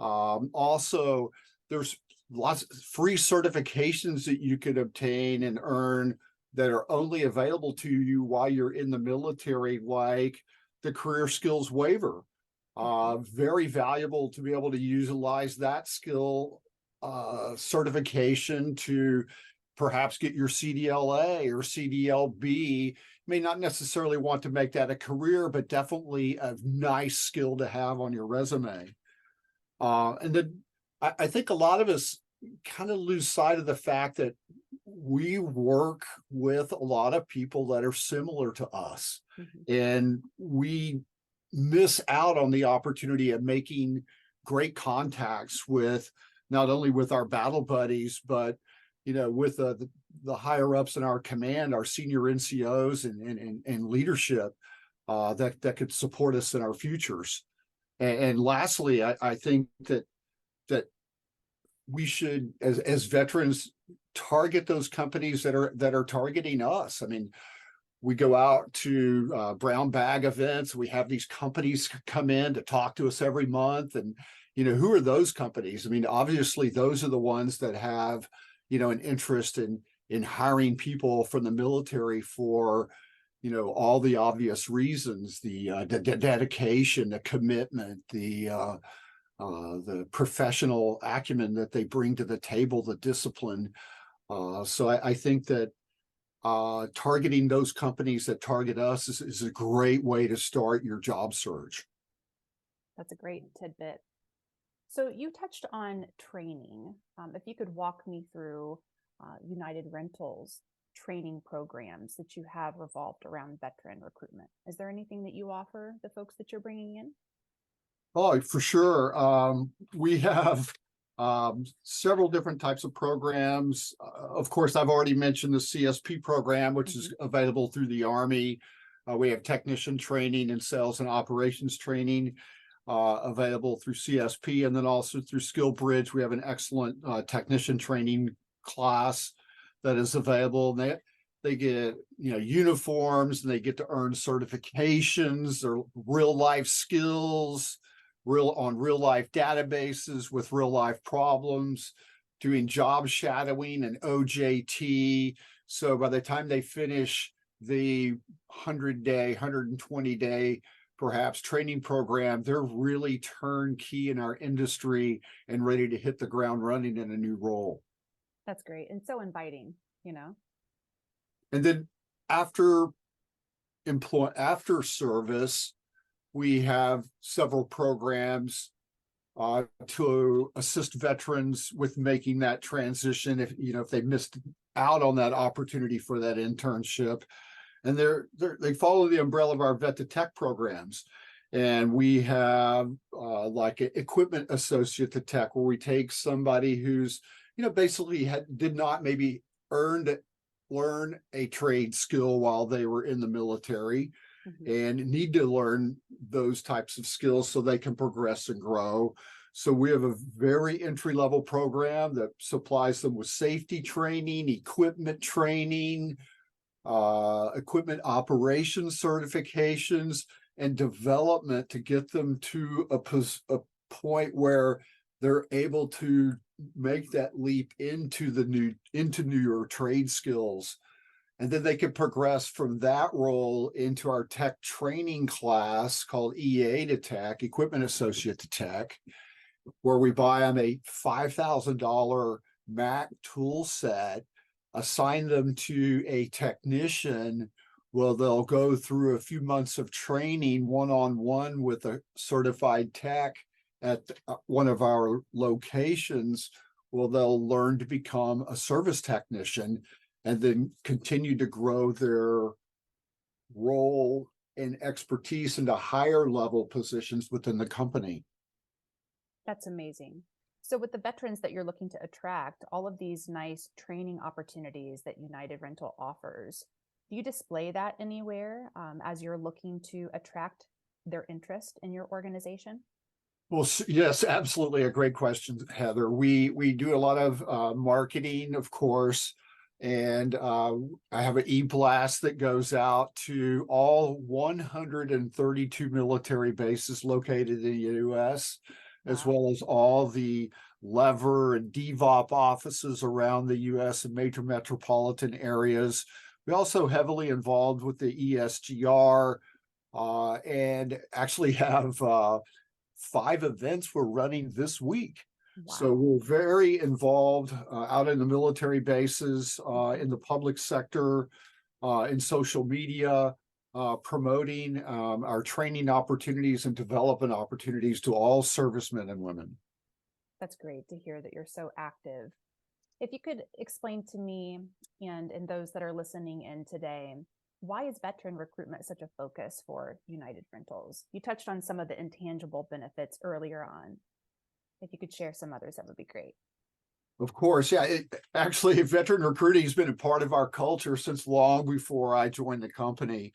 Also, there's lots of free certifications that you could obtain and earn that are only available to you while you're in the military, like the Career Skills Waiver. Very valuable to be able to utilize that skill certification to perhaps get your CDLA or CDLB. You may not necessarily want to make that a career, but definitely a nice skill to have on your resume. And then I think a lot of us kind of lose sight of the fact that we work with a lot of people that are similar to us. Mm-hmm. And we miss out on the opportunity of making great contacts with not only with our battle buddies, but with the higher ups in our command, our senior NCOs and leadership that could support us in our futures. And lastly, I think that we should, as veterans, target those companies that are targeting us. I mean, we go out to brown bag events. We have these companies come in to talk to us every month, and who are those companies? I mean, obviously, those are the ones that have an interest in hiring people from the military for all the obvious reasons, the dedication, the commitment, the professional acumen that they bring to the table, the discipline. So I think that targeting those companies that target us is a great way to start your job search. That's a great tidbit. So you touched on training. If you could walk me through United Rentals training programs that you have revolved around veteran recruitment. Is there anything that you offer the folks that you're bringing in? Oh, for sure. We have several different types of programs. Of course, I've already mentioned the CSP program, which is available through the Army. We have technician training and sales and operations training available through CSP, and then also through SkillBridge. We have an excellent technician training class that is available. They get uniforms, and they get to earn certifications or real life skills, real life databases with real life problems, doing job shadowing and OJT. So by the time they finish the 100-day, 120-day perhaps training program, they're really turnkey in our industry and ready to hit the ground running in a new role. That's great. And so inviting, And then after service, we have several programs to assist veterans with making that transition if they missed out on that opportunity for that internship. And they follow the umbrella of our Vet to Tech programs. And we have like an equipment associate to tech, where we take somebody who's basically did not maybe learn a trade skill while they were in the military, and need to learn those types of skills so they can progress and grow. So we have a very entry-level program that supplies them with safety training, equipment training, equipment operations certifications, and development to get them to a point where they're able to make that leap into newer trade skills. And then they can progress from that role into our tech training class called EA to Tech, Equipment Associate to Tech, where we buy them a $5,000 Mac tool set, assign them to a technician. Well, they'll go through a few months of training one-on-one with a certified tech at one of our locations. Well, they'll learn to become a service technician and then continue to grow their role and expertise into higher level positions within the company. That's amazing. So with the veterans that you're looking to attract, all of these nice training opportunities that United Rental offers, do you display that anywhere as you're looking to attract their interest in your organization? Well, yes, absolutely. A great question, Heather. We do a lot of marketing, of course, and I have an e-blast that goes out to all 132 military bases located in the U.S., as well as all the lever and DVOP offices around the U.S. and major metropolitan areas. We also heavily involved with the ESGR and actually have 5 events we're running this week. Wow. So we're very involved out in the military bases, in the public sector, in social media, promoting our training opportunities and development opportunities to all servicemen and women. That's great to hear that you're so active. If you could explain to me and those that are listening in today, why is veteran recruitment such a focus for United Rentals? You touched on some of the intangible benefits earlier on. If you could share some others, that would be great. Of course, yeah. Actually, veteran recruiting has been a part of our culture since long before I joined the company,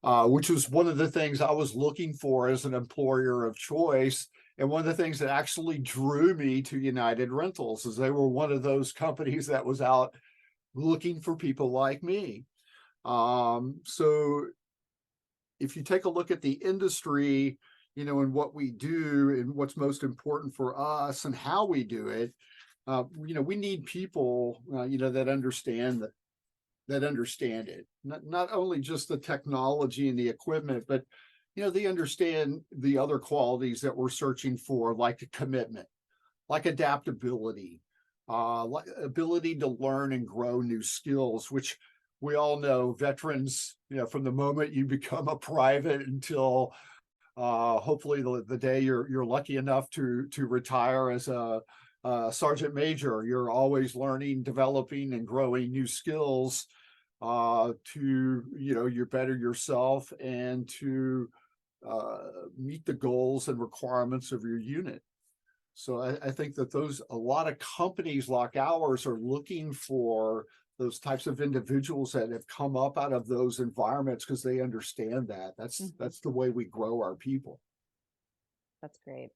which was one of the things I was looking for as an employer of choice. And one of the things that actually drew me to United Rentals is they were one of those companies that was out looking for people like me. So if you take a look at the industry, and what we do and what's most important for us and how we do it, we need people, that understand that understand it. Not only just the technology and the equipment, but they understand the other qualities that we're searching for, like a commitment, like adaptability, like ability to learn and grow new skills, which we all know veterans, from the moment you become a private until hopefully the day you're lucky enough to retire as a sergeant major, you're always learning, developing, and growing new skills to you better yourself and to meet the goals and requirements of your unit. So I think that a lot of companies like ours are looking for those types of individuals that have come up out of those environments because they understand that. That's the way we grow our people. That's great.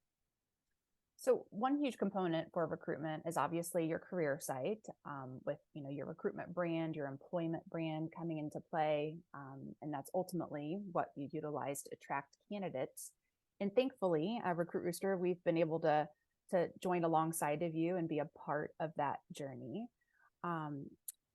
So one huge component for recruitment is obviously your career site, with your recruitment brand, your employment brand coming into play, and that's ultimately what you utilize to attract candidates. And thankfully, at Recruit Rooster, we've been able to join alongside of you and be a part of that journey.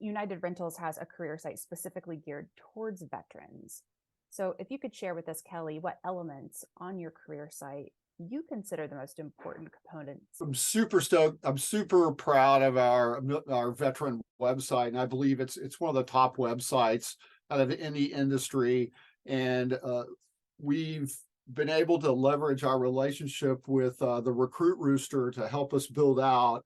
United Rentals has a career site specifically geared towards veterans. So if you could share with us, Kelly, what elements on your career site you consider the most important components? I'm super stoked. I'm super proud of our veteran website, and I believe it's one of the top websites out of any industry. And we've been able to leverage our relationship with the Recruit Rooster to help us build out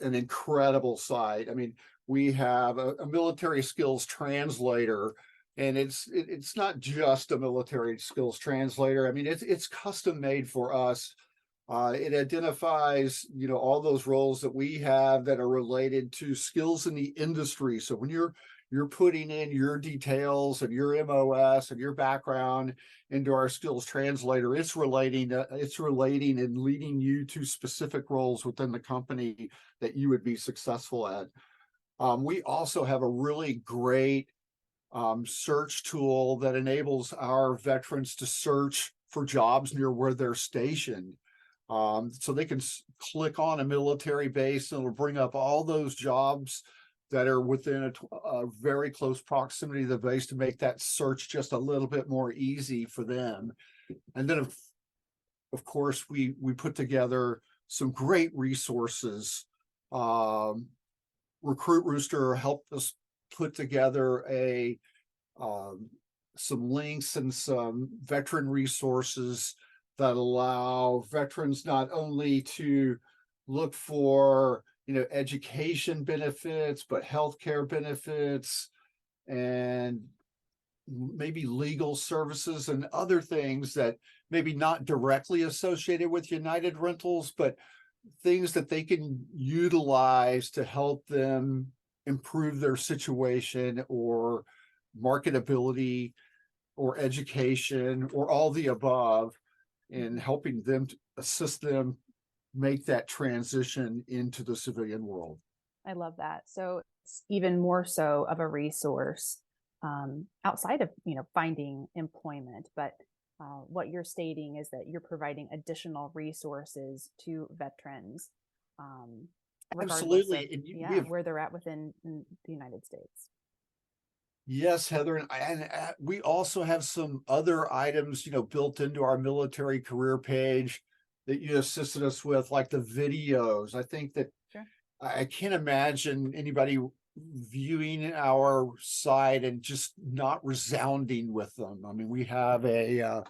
an incredible site. I mean, we have a military skills translator, and it's not just a military skills translator. I mean, it's custom made for us. It identifies, all those roles that we have that are related to skills in the industry. So when you're putting in your details and your MOS and your background into our skills translator, it's relating and leading you to specific roles within the company that you would be successful at. We also have a really great search tool that enables our veterans to search for jobs near where they're stationed. So they can click on a military base and it'll bring up all those jobs that are within a very close proximity to the base to make that search just a little bit more easy for them. And then of course, we put together some great resources. Recruit Rooster helped us put together some links and some veteran resources that allow veterans not only to look for education benefits, but healthcare benefits and maybe legal services and other things that maybe not directly associated with United Rentals, but things that they can utilize to help them improve their situation or marketability or education or all the above, in helping them to assist them make that transition into the civilian world. I love that. So it's even more so of a resource outside of finding employment, but what you're stating is that you're providing additional resources to veterans, Absolutely. of, where they're at within the United States. Yes, Heather, and we also have some other items, built into our military career page that you assisted us with, like the videos. I think that Sure. I can't imagine anybody viewing our site and just not resounding with them. I mean, we have a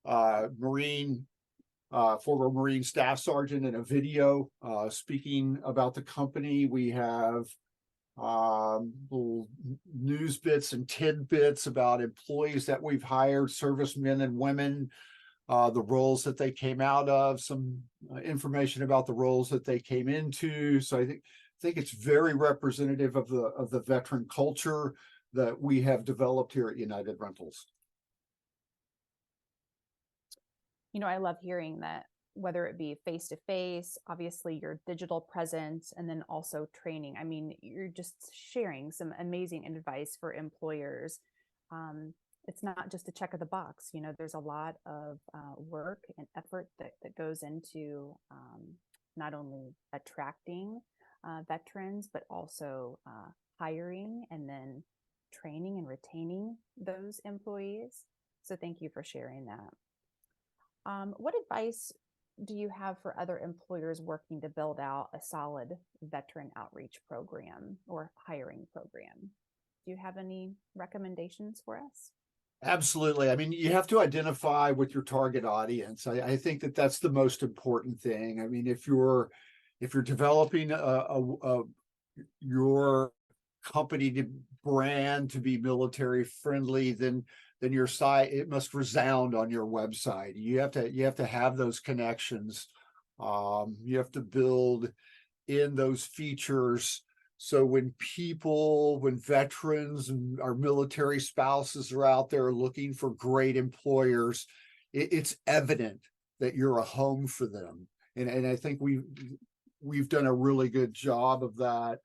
former Marine staff sergeant in a video speaking about the company. We have little news bits and tidbits about employees that we've hired, servicemen and women, the roles that they came out of, some information about the roles that they came into. So I think it's very representative of the veteran culture that we have developed here at United Rentals. I love hearing that, whether it be face-to-face, obviously your digital presence, and then also training. I mean, you're just sharing some amazing advice for employers. It's not just a check of the box. There's a lot of work and effort that goes into not only attracting veterans, but also hiring and then training and retaining those employees. So thank you for sharing that. What advice do you have for other employers working to build out a solid veteran outreach program or hiring program? Do you have any recommendations for us? Absolutely. I mean, you have to identify with your target audience. I think that that's the most important thing. I mean, if you're developing your company to brand to be military friendly, then your site, it must resound on your website. You have to have those connections. You have to build in those features. So when veterans and our military spouses are out there looking for great employers, it's evident that you're a home for them. And I think we've done a really good job of that.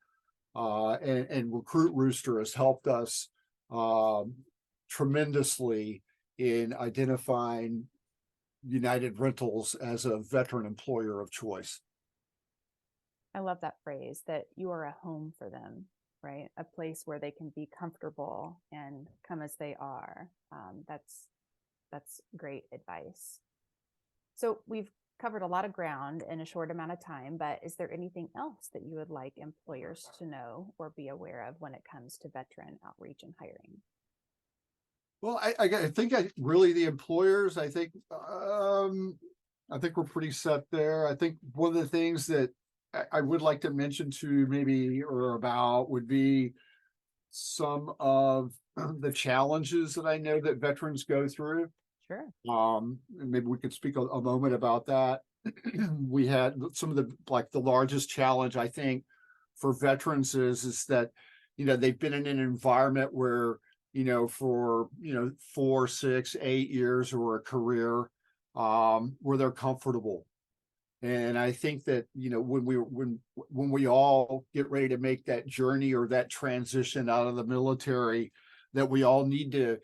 And Recruit Rooster has helped us tremendously in identifying United Rentals as a veteran employer of choice. I love that phrase, that you are a home for them, right? A place where they can be comfortable and come as they are. That's great advice. So we've covered a lot of ground in a short amount of time, but is there anything else that you would like employers to know or be aware of when it comes to veteran outreach and hiring? Well, I think really the employers, I think we're pretty set there. I think one of the things that I would like to mention to maybe or about would be some of the challenges that I know that veterans go through. Sure. Maybe we could speak a moment about that. We had some of the largest challenge, I think, for veterans is that, they've been in an environment where, for, 4, 6, 8 years or a career, where they're comfortable. And I think that, when we all get ready to make that journey or that transition out of the military, that we all need to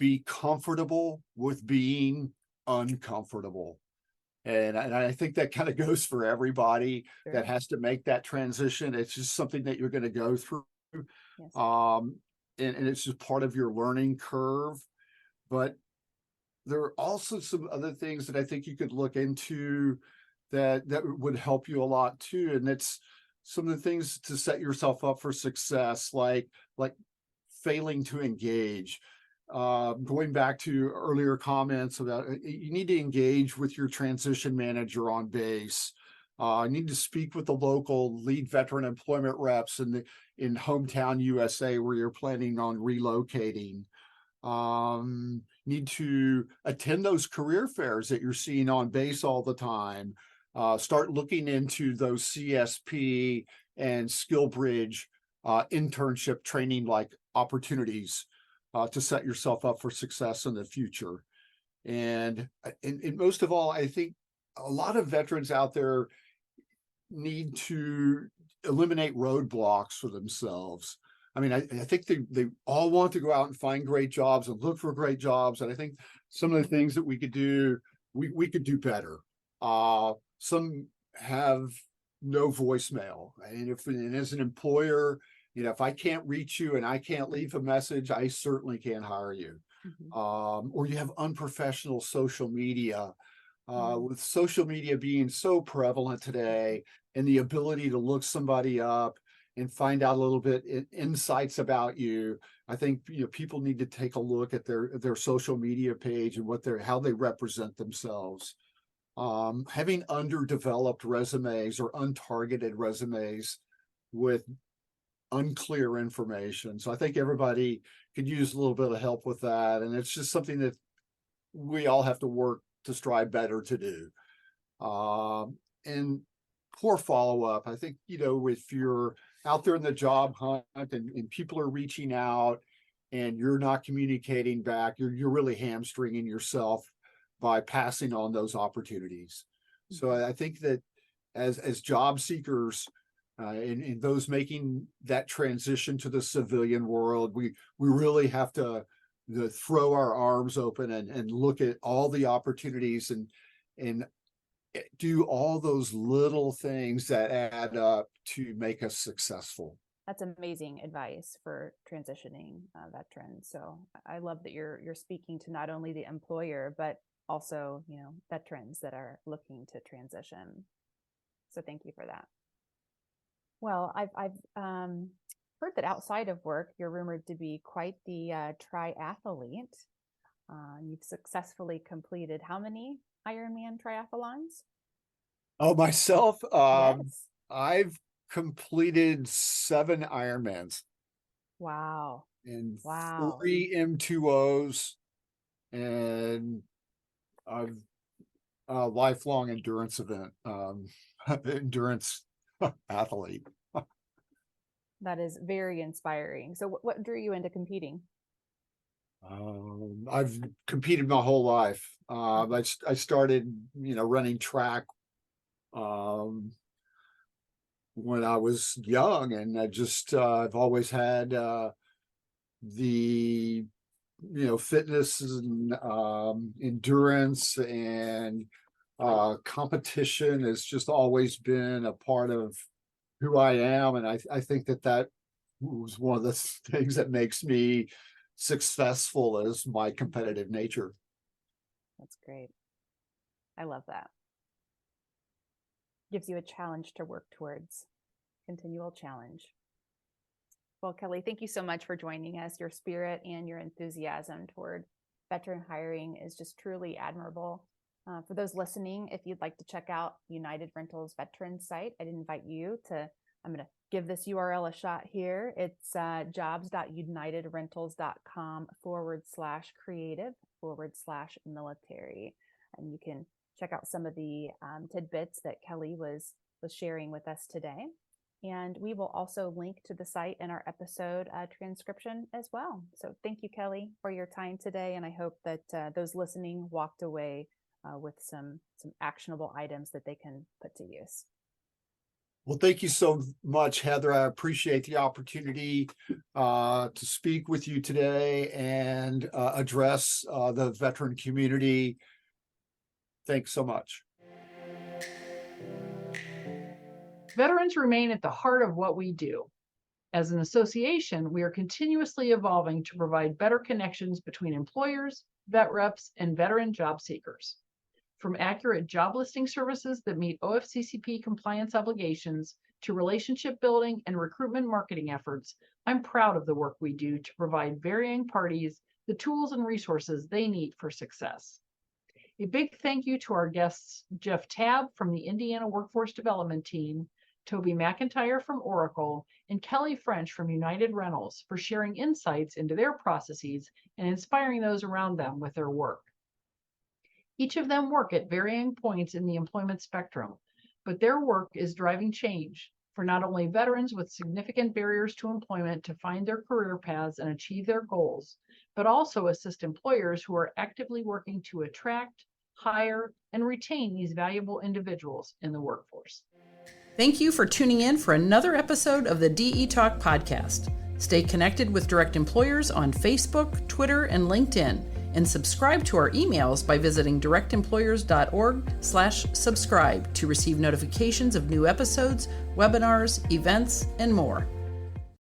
be comfortable with being uncomfortable. And I think that kind of goes for everybody that has to make that transition. It's just something that you're going to go through. Yes. And it's just part of your learning curve. But there are also some other things that I think you could look into that would help you a lot too. And it's some of the things to set yourself up for success, like failing to engage. Going back to earlier comments about you need to engage with your transition manager on base. You need to speak with the local lead veteran employment reps in hometown USA where you're planning on relocating. Need to attend those career fairs that you're seeing on base all the time. Start looking into those CSP and SkillBridge internship training like opportunities to set yourself up for success in the future. And most of all, I think a lot of veterans out there need to eliminate roadblocks for themselves. I mean, I think they all want to go out and find great jobs and look for great jobs. And I think some of the things that we could do, we could do better. Some have no voicemail. And as an employer, if I can't reach you and I can't leave a message, I certainly can't hire you. Mm-hmm. Or you have unprofessional social media. With social media being so prevalent today and the ability to look somebody up and find out a little bit insights about you, I think people need to take a look at their social media page and how they represent themselves. Having underdeveloped resumes or untargeted resumes with unclear information. So I think everybody could use a little bit of help with that. And it's just something that we all have to work to strive better to do. And poor follow-up. I think, if you're out there in the job hunt and people are reaching out and you're not communicating back, you're really hamstringing yourself by passing on those opportunities. So I think that as job seekers and those making that transition to the civilian world, we really have to throw our arms open and look at all the opportunities and do all those little things that add up to make us successful. That's amazing advice for transitioning veterans. So I love that you're speaking to not only the employer, but also, veterans that are looking to transition. So thank you for that. Well, I've heard that outside of work, you're rumored to be quite the triathlete. You've successfully completed how many Ironman triathlons? Oh, myself? Yes. I've completed 7 Ironmans. Wow. And Wow. 3 M2Os, and I've a lifelong endurance event, endurance athlete. That is very inspiring. So what drew you into competing? I've competed my whole life. I started, running track when I was young, and I've always had the fitness and endurance and competition has just always been a part of who I am, and I think that was one of the things that makes me successful, is my competitive nature. That's great. I love that. Gives you a challenge to work towards, continual challenge. Well, Kelly, thank you so much for joining us. Your spirit and your enthusiasm toward veteran hiring is just truly admirable. For those listening, if you'd like to check out United Rentals veteran site, I'd invite you to, I'm going to give this URL a shot here. It's jobs.unitedrentals.com/creative/military. And you can check out some of the tidbits that Kelly was sharing with us today. And we will also link to the site in our episode transcription as well. So thank you, Kelly, for your time today. And I hope that those listening walked away with some actionable items that they can put to use. Well, thank you so much, Heather. I appreciate the opportunity to speak with you today and address the veteran community. Thanks so much. Veterans remain at the heart of what we do. As an association, we are continuously evolving to provide better connections between employers, vet reps, and veteran job seekers. From accurate job listing services that meet OFCCP compliance obligations to relationship building and recruitment marketing efforts, I'm proud of the work we do to provide varying parties the tools and resources they need for success. A big thank you to our guests, Jeff Tabb from the Indiana Workforce Development Team, Toby McIntyre from Oracle, and Kelly French from United Rentals for sharing insights into their processes and inspiring those around them with their work. Each of them work at varying points in the employment spectrum, but their work is driving change for not only veterans with significant barriers to employment to find their career paths and achieve their goals, but also assist employers who are actively working to attract, hire, and retain these valuable individuals in the workforce. Thank you for tuning in for another episode of the DE Talk podcast. Stay connected with Direct Employers on Facebook, Twitter, and LinkedIn, and subscribe to our emails by visiting directemployers.org/subscribe to receive notifications of new episodes, webinars, events, and more.